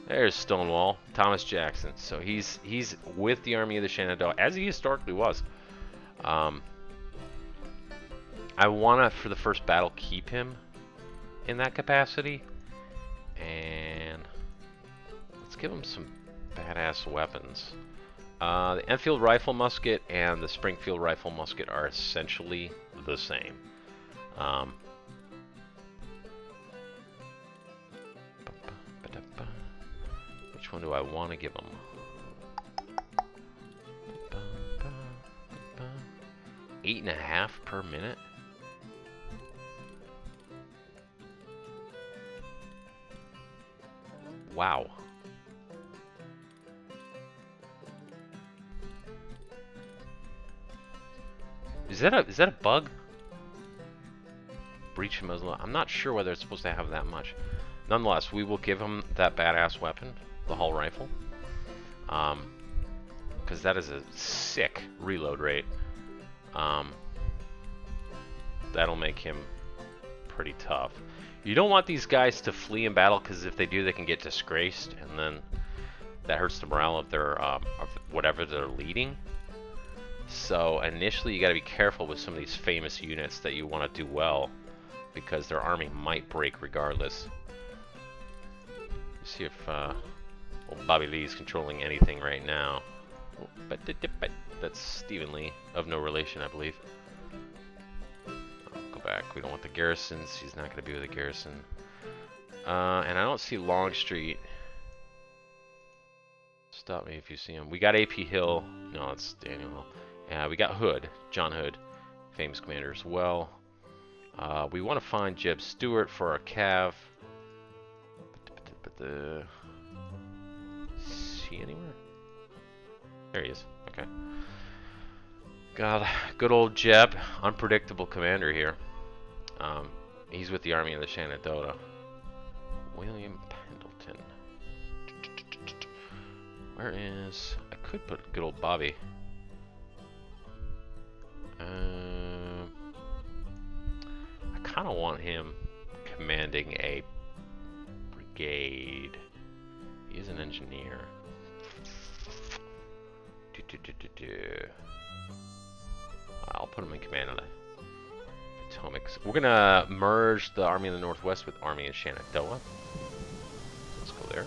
There's Stonewall, Thomas Jackson. So he's with the Army of the Shenandoah, as he historically was. I want to, for the first battle, keep him in that capacity. And let's give him some badass weapons. The Enfield rifle musket and the Springfield rifle musket are essentially the same. Which one do I want to give them? 8.5 per minute? Wow. Is that a bug? Breach muzzle. I'm not sure whether it's supposed to have that much. Nonetheless, we will give him that badass weapon, the Hull rifle. Because that is a sick reload rate. That'll make him pretty tough. You don't want these guys to flee in battle, because if they do, they can get disgraced, and then that hurts the morale of their of whatever they're leading. So initially, you got to be careful with some of these famous units that you want to do well, because their army might break regardless. Let's see if old Bobby Lee is controlling anything right now. But that's Stephen Lee, of no relation, I believe. Go back. We don't want the garrisons. He's not going to be with the garrison. And I don't see Longstreet. Stop me if you see him. We got AP Hill. No, it's Daniel Hill. We got Hood, John Hood, famous commander as well. We want to find Jeb Stuart for our cav. See anywhere? There he is. Okay. God, good old Jeb, unpredictable commander here. He's with the Army of the Shenandoah. William Pendleton. Where is? I could put good old Bobby. I kind of want him commanding a brigade. He's an engineer. I'll put him in command of the Potomac. We're gonna merge the Army of the Northwest with Army of Shenandoah. Let's go there.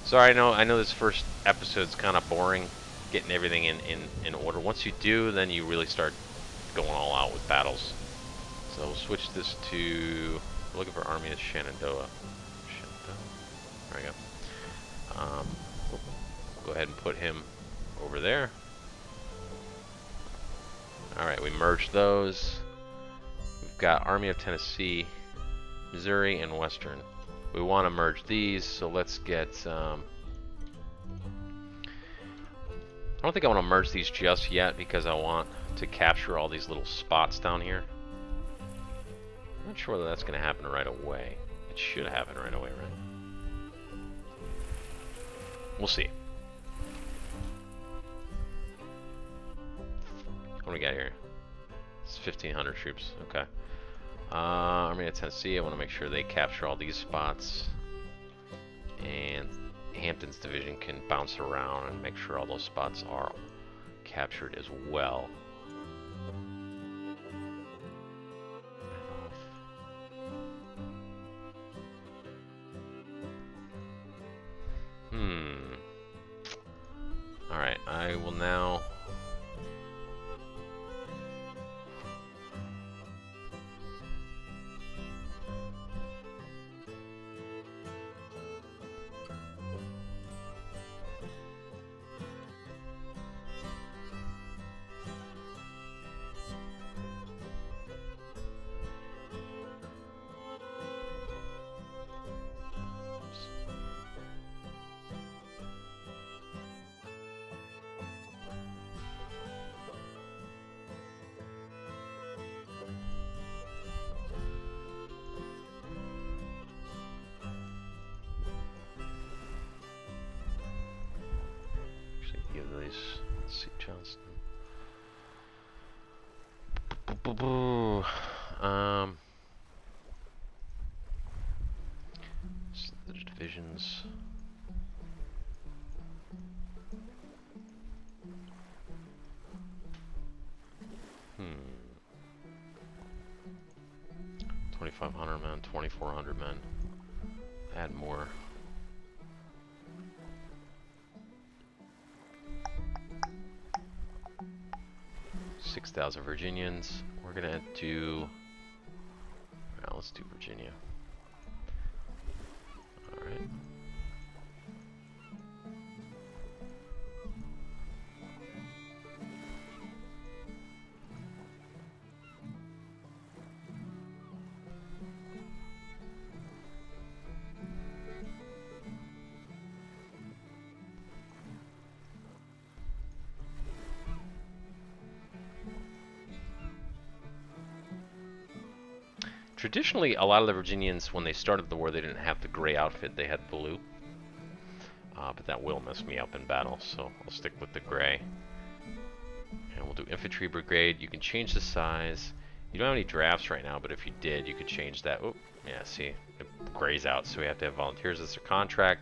Sorry, I know this first episode's kind of boring, getting everything in order. Once you do, then you really start going all out with battles. So we'll switch this to looking for Army of Shenandoah. There we go. We'll go ahead and put him over there. Alright, we merged those. We've got Army of Tennessee, Missouri, and Western. We want to merge these, so let's get... I don't think I want to merge these just yet, because I want to capture all these little spots down here. I'm not sure whether that's going to happen right away. It should happen right away, right? We'll see. What do we got here? It's 1,500 troops. Okay. Army of Tennessee, I want to make sure they capture all these spots. And Hampton's division can bounce around and make sure all those spots are captured as well. Alright, I will now... give these, let's see, Johnston. The divisions. 2,500 men, 2,400 men. Add more. $6,000 Virginians. We're gonna do. Now let's do Virginia. All right. Traditionally, a lot of the Virginians, when they started the war, they didn't have the gray outfit, they had blue. But that will mess me up in battle, so I'll stick with the gray. And we'll do infantry brigade. You can change the size. You don't have any drafts right now, but if you did, you could change that. Oh, yeah, see, it grays out, so we have to have volunteers as their contract.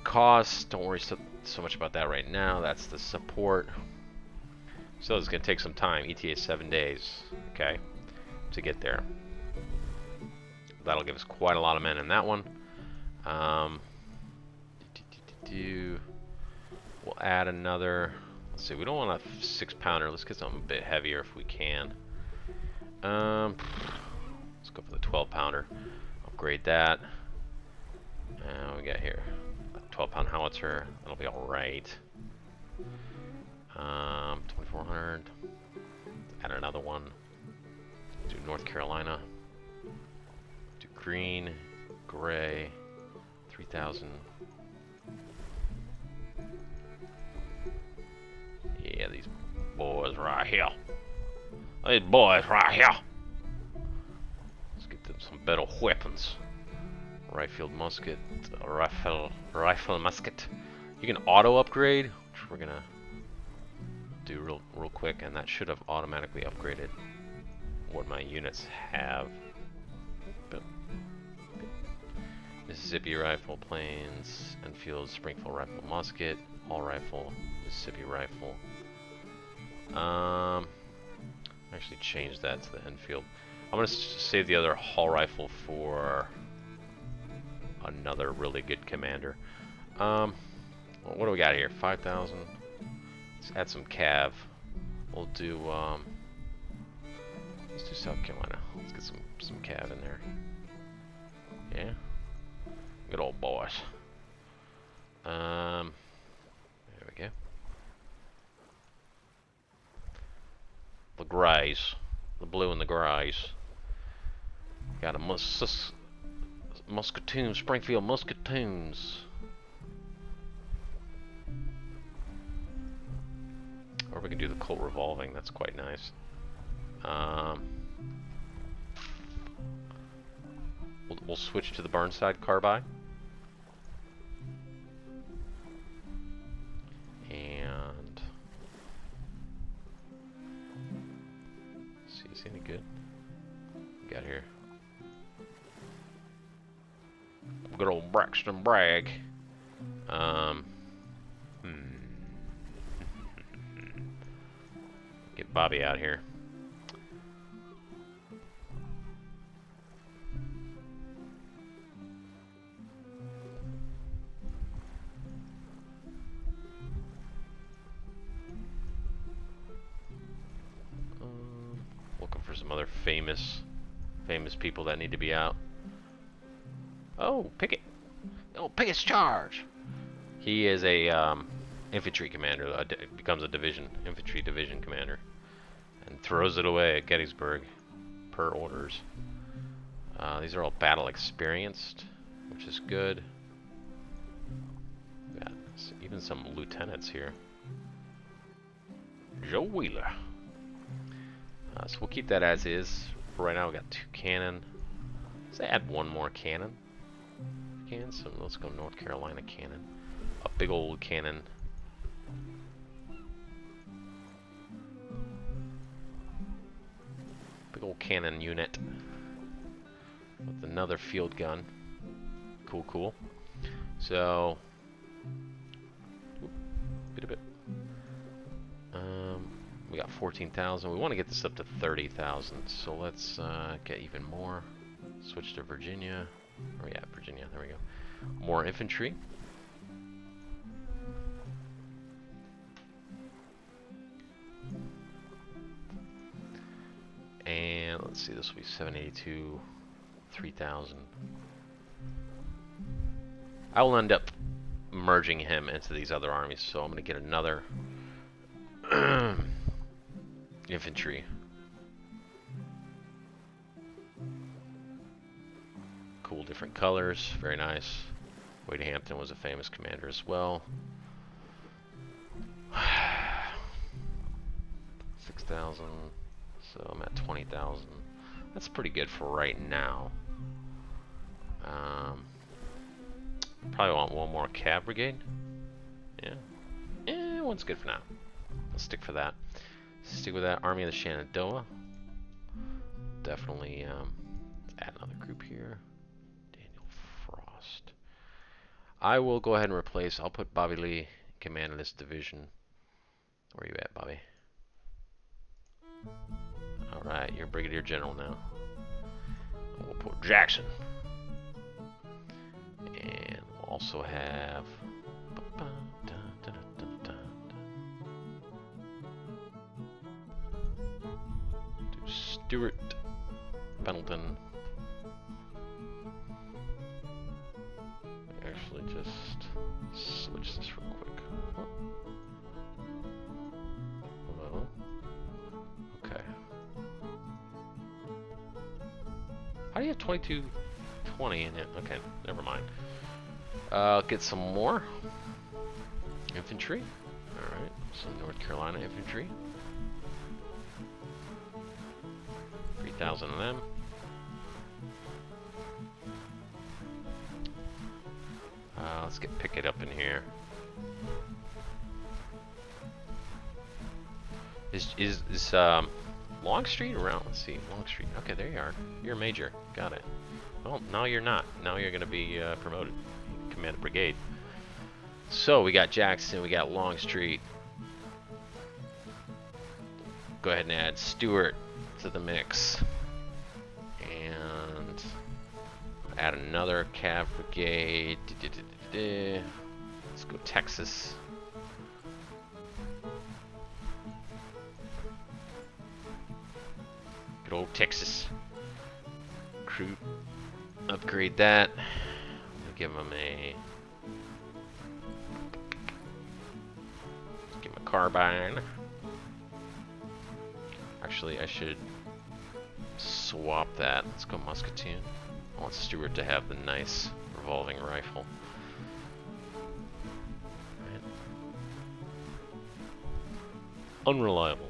Cost, don't worry so much about that right now. That's the support. So it's going to take some time. ETA is 7 days, okay, to get there. That'll give us quite a lot of men in that one. We'll add another. Let's see. We don't want a 6-pounder. Let's get something a bit heavier if we can. Let's go for the 12-pounder. Upgrade that. We got here a 12-pound howitzer. That'll be all right. 2,400. Add another one. Do North Carolina. Green, gray, 3,000. Yeah, these boys right here. These boys right here. Let's get them some better weapons. Rifle musket, rifle musket. You can auto upgrade, which we're gonna do real quick, and that should have automatically upgraded what my units have. But Mississippi rifle, planes, Enfield, Springfield rifle, musket, all rifle, Mississippi rifle. Actually change that to the Enfield. I'm gonna save the other Hall rifle for another really good commander. What do we got here? 5,000. Let's add some cav. We'll do let's do South Carolina. Let's get some cav in there. Yeah. Good old boys. There we go. The grays. The blue and the grays. Got a Muscatoons, Springfield Muscatoons. Or we can do the Colt revolving, that's quite nice. We'll switch to the Burnside carbine. And see, is any good? We got here. Good old Braxton Bragg. Get Bobby out here. Looking for some other famous people that need to be out. Oh, Pickett. Oh, Pickett's charge. He is a infantry commander. Becomes a infantry division commander, and throws it away at Gettysburg, per orders. These are all battle experienced, which is good. We got even some lieutenants here. Joe Wheeler. So we'll keep that as is. For right now, we got 2 cannon. Let's add 1 more cannon. So let's go North Carolina cannon. A big old cannon. Big old cannon unit with another field gun. Cool, cool. So, we got 14,000. We want to get this up to 30,000. So let's get even more. switch to Virginia. Oh yeah, Virginia, there we go. More infantry. And let's see, this will be 782, 3,000. I will end up merging him into these other armies, so I'm going to get another infantry. Cool, different colors, very nice. Wade Hampton was a famous commander as well. 6,000, so I'm at 20,000. That's pretty good for right now. Probably want one more cav brigade. Yeah, one's good for now. Let's stick for that. Stick with that. Army of the Shenandoah. Definitely let's add another group here. Daniel Frost. I will go ahead and replace. I'll put Bobby Lee in command of this division. Where are you at, Bobby? Alright, you're Brigadier General now. We'll put Jackson. And we'll also have Stewart, Pendleton. Actually, just switch this real quick. Hello. Okay. How do you have 2220 in it? Okay, never mind. Get some more infantry. All right, some North Carolina infantry. 3,000 of them. Let's get Pickett up in here. Is Longstreet around? Let's see, Longstreet. Okay, there you are. You're a major. Got it. Well, now you're not. Now you're going to be promoted. Command a brigade. So we got Jackson. We got Longstreet. Go ahead and add Stewart to the mix. And add another cav brigade. Let's go Texas. Good old Texas. Recruit. Upgrade that. We'll give him a carbine. Actually, I should swap that. Let's go Musketeer. I want Stewart to have the nice revolving rifle. Right. Unreliable.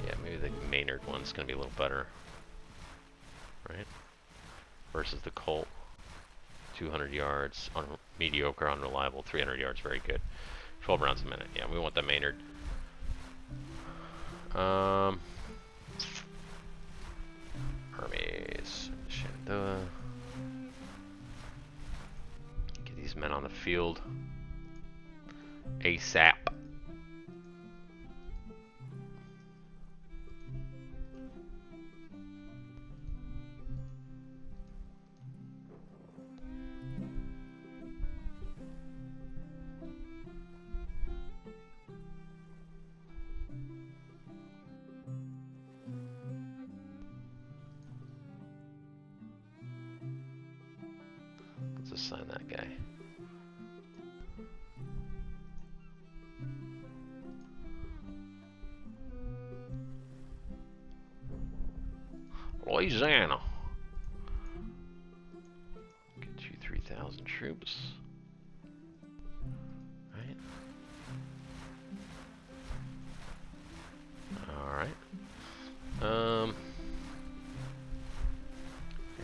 Yeah, maybe the Maynard one's gonna be a little better. Right? Versus the Colt. 200 yards, mediocre, unreliable, 300 yards, very good. 12 rounds a minute. Yeah, we want the Maynard. Armies. Shenandoah. Get these men on the field. ASAP. Assign that guy. Louisiana. Get you 3,000 troops. Right. All right. I'm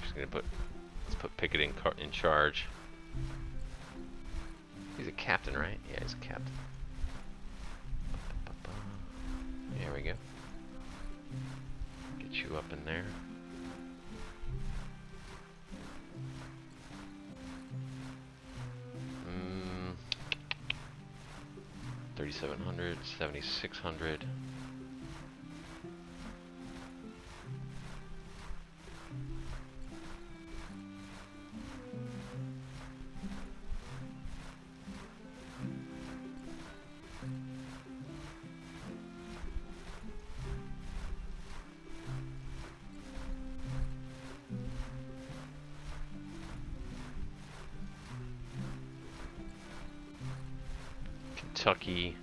just gonna put. Let's put Pickett in charge. He's a captain, right? Yeah, he's a captain. There we go. Get you up in there. 7,700, 7,600. Kentucky.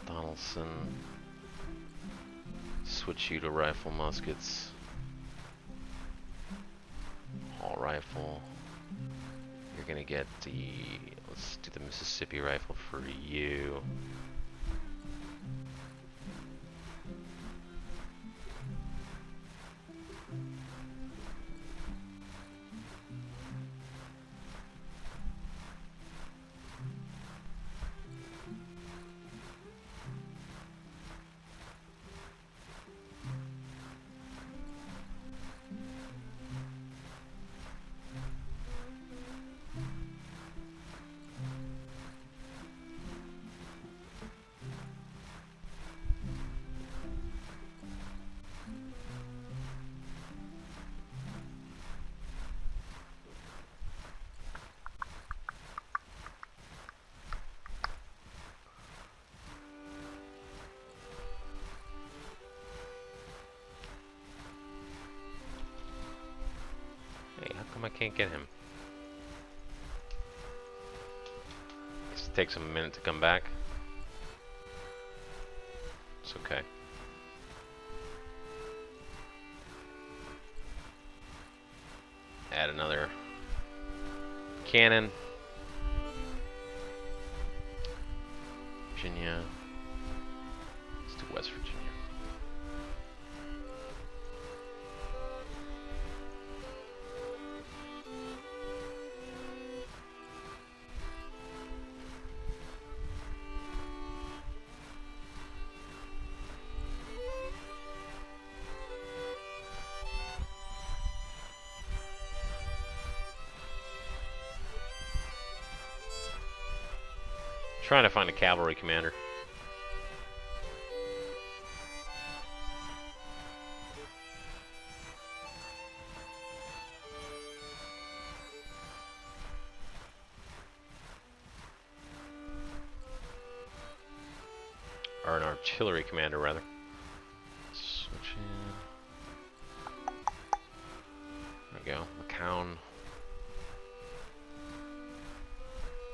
Donaldson. Switch you to rifle muskets. All rifle. You're gonna get the, let's do the Mississippi rifle for you. Hey, how come I can't get him? Guess it takes him a minute to come back. It's okay. Add another cannon. Virginia. Let's do West Virginia. Trying to find a cavalry commander. Or an artillery commander, rather. Switch in. There we go. McCown.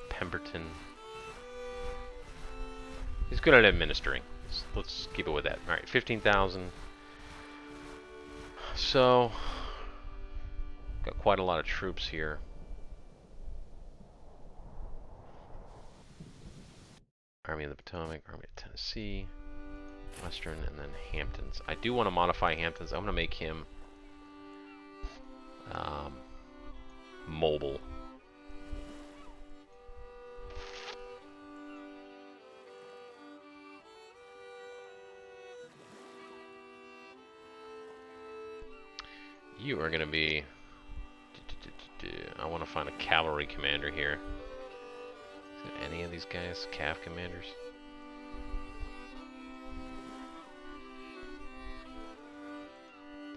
Pemberton. He's good at administering. Let's keep it with that. All right, 15,000. So, got quite a lot of troops here. Army of the Potomac, Army of Tennessee, Western, and then Hamptons. I do want to modify Hamptons. I'm going to make him mobile. You are going to be... I want to find a cavalry commander here. Is there any of these guys? Cav commanders?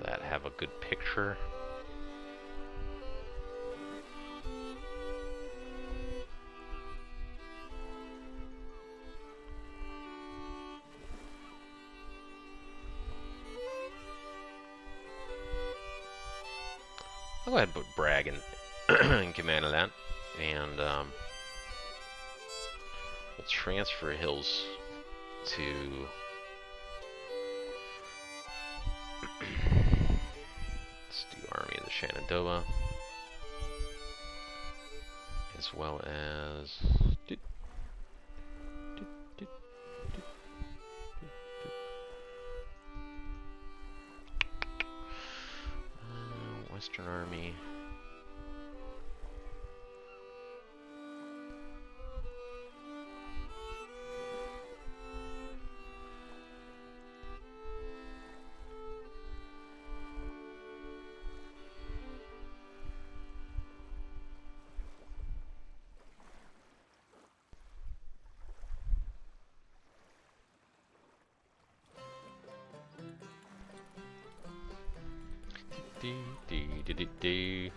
That have a good picture. I'll go ahead and put Bragg in command of that, and we'll transfer Hills to let's do Army of the Shenandoah, as well as Western Army. do.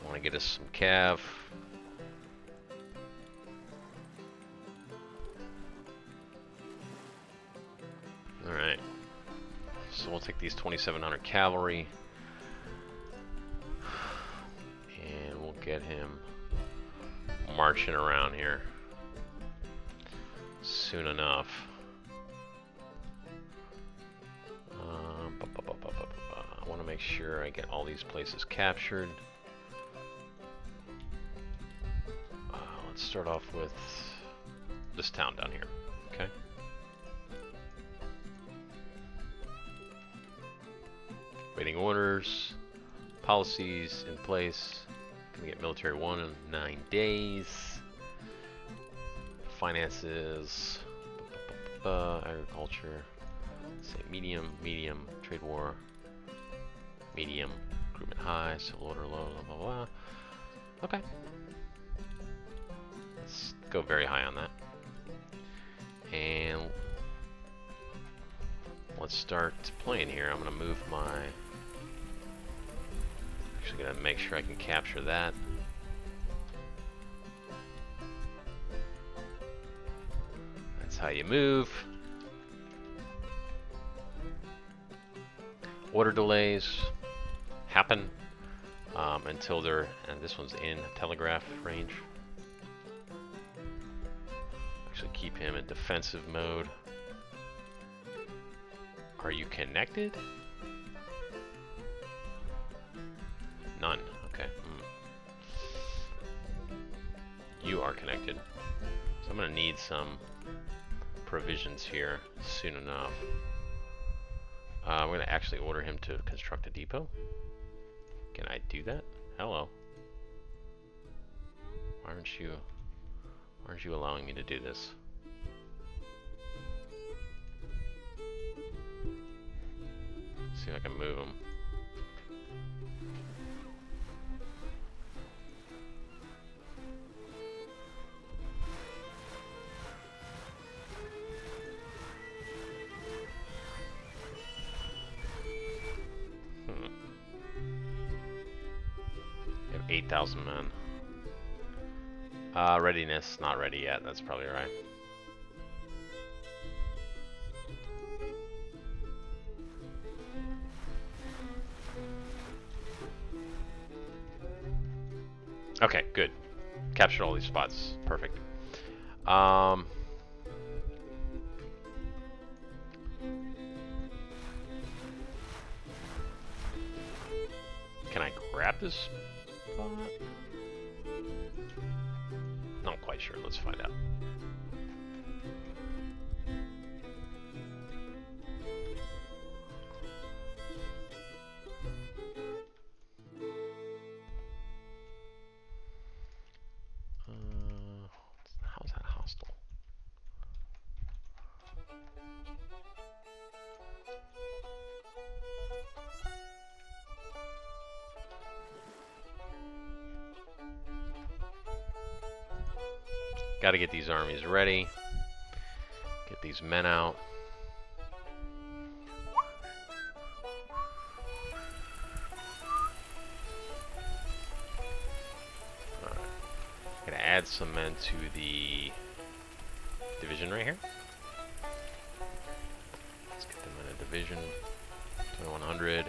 Want to get us some cav. All right. So we'll take these 2,700 cavalry, and we'll get him marching around here soon enough. I want to make sure I get all these places captured. Let's start off with this town down here, okay? Waiting orders, policies in place. Gonna get military 1 in 9 days. Finances, agriculture, say medium, medium, trade war, medium, recruitment high, civil order low, blah, blah, blah. Okay. Let's go very high on that. And let's start playing here. I'm gonna move my, actually gonna make sure I can capture that. That's how you move. Order delays happen until they're, and this one's in telegraph range. Actually keep him in defensive mode. Are you connected? None. Okay. You are connected. So I'm gonna need some provisions here soon enough. I'm gonna actually order him to construct a depot. Can I do that? Hello. Why aren't you allowing me to do this? See if I can move him. We have 8,000 men. Readiness, not ready yet. That's probably right. Okay, good. Captured all these spots. Perfect. Can I grab this spot? Not quite sure. Let's find out. How's that hostile? Got to get these armies ready. Get these men out. Gonna add some men to the division right here. Let's get them in a division. 2100.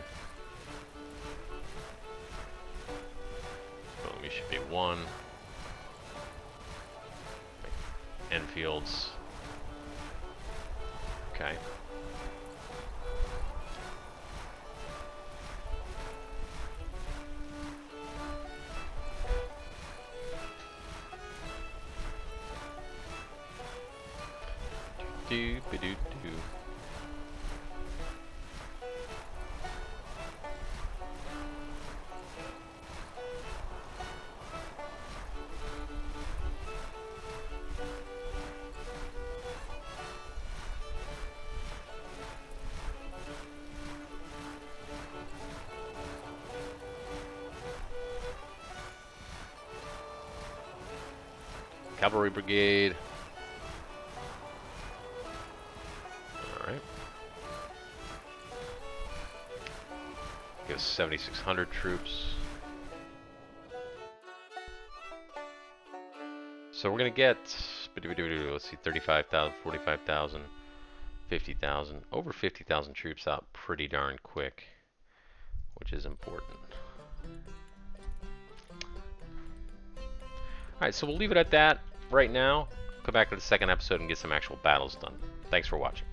Boom, we should be 1. Enfields. Okay. Cavalry brigade. Alright. Give us 7,600 troops. So we're going to get, let's see, 35,000, 45,000, 50,000, over 50,000 troops out pretty darn quick, which is important. Alright, so we'll leave it at that right now. Come back to the second episode and get some actual battles done. Thanks for watching.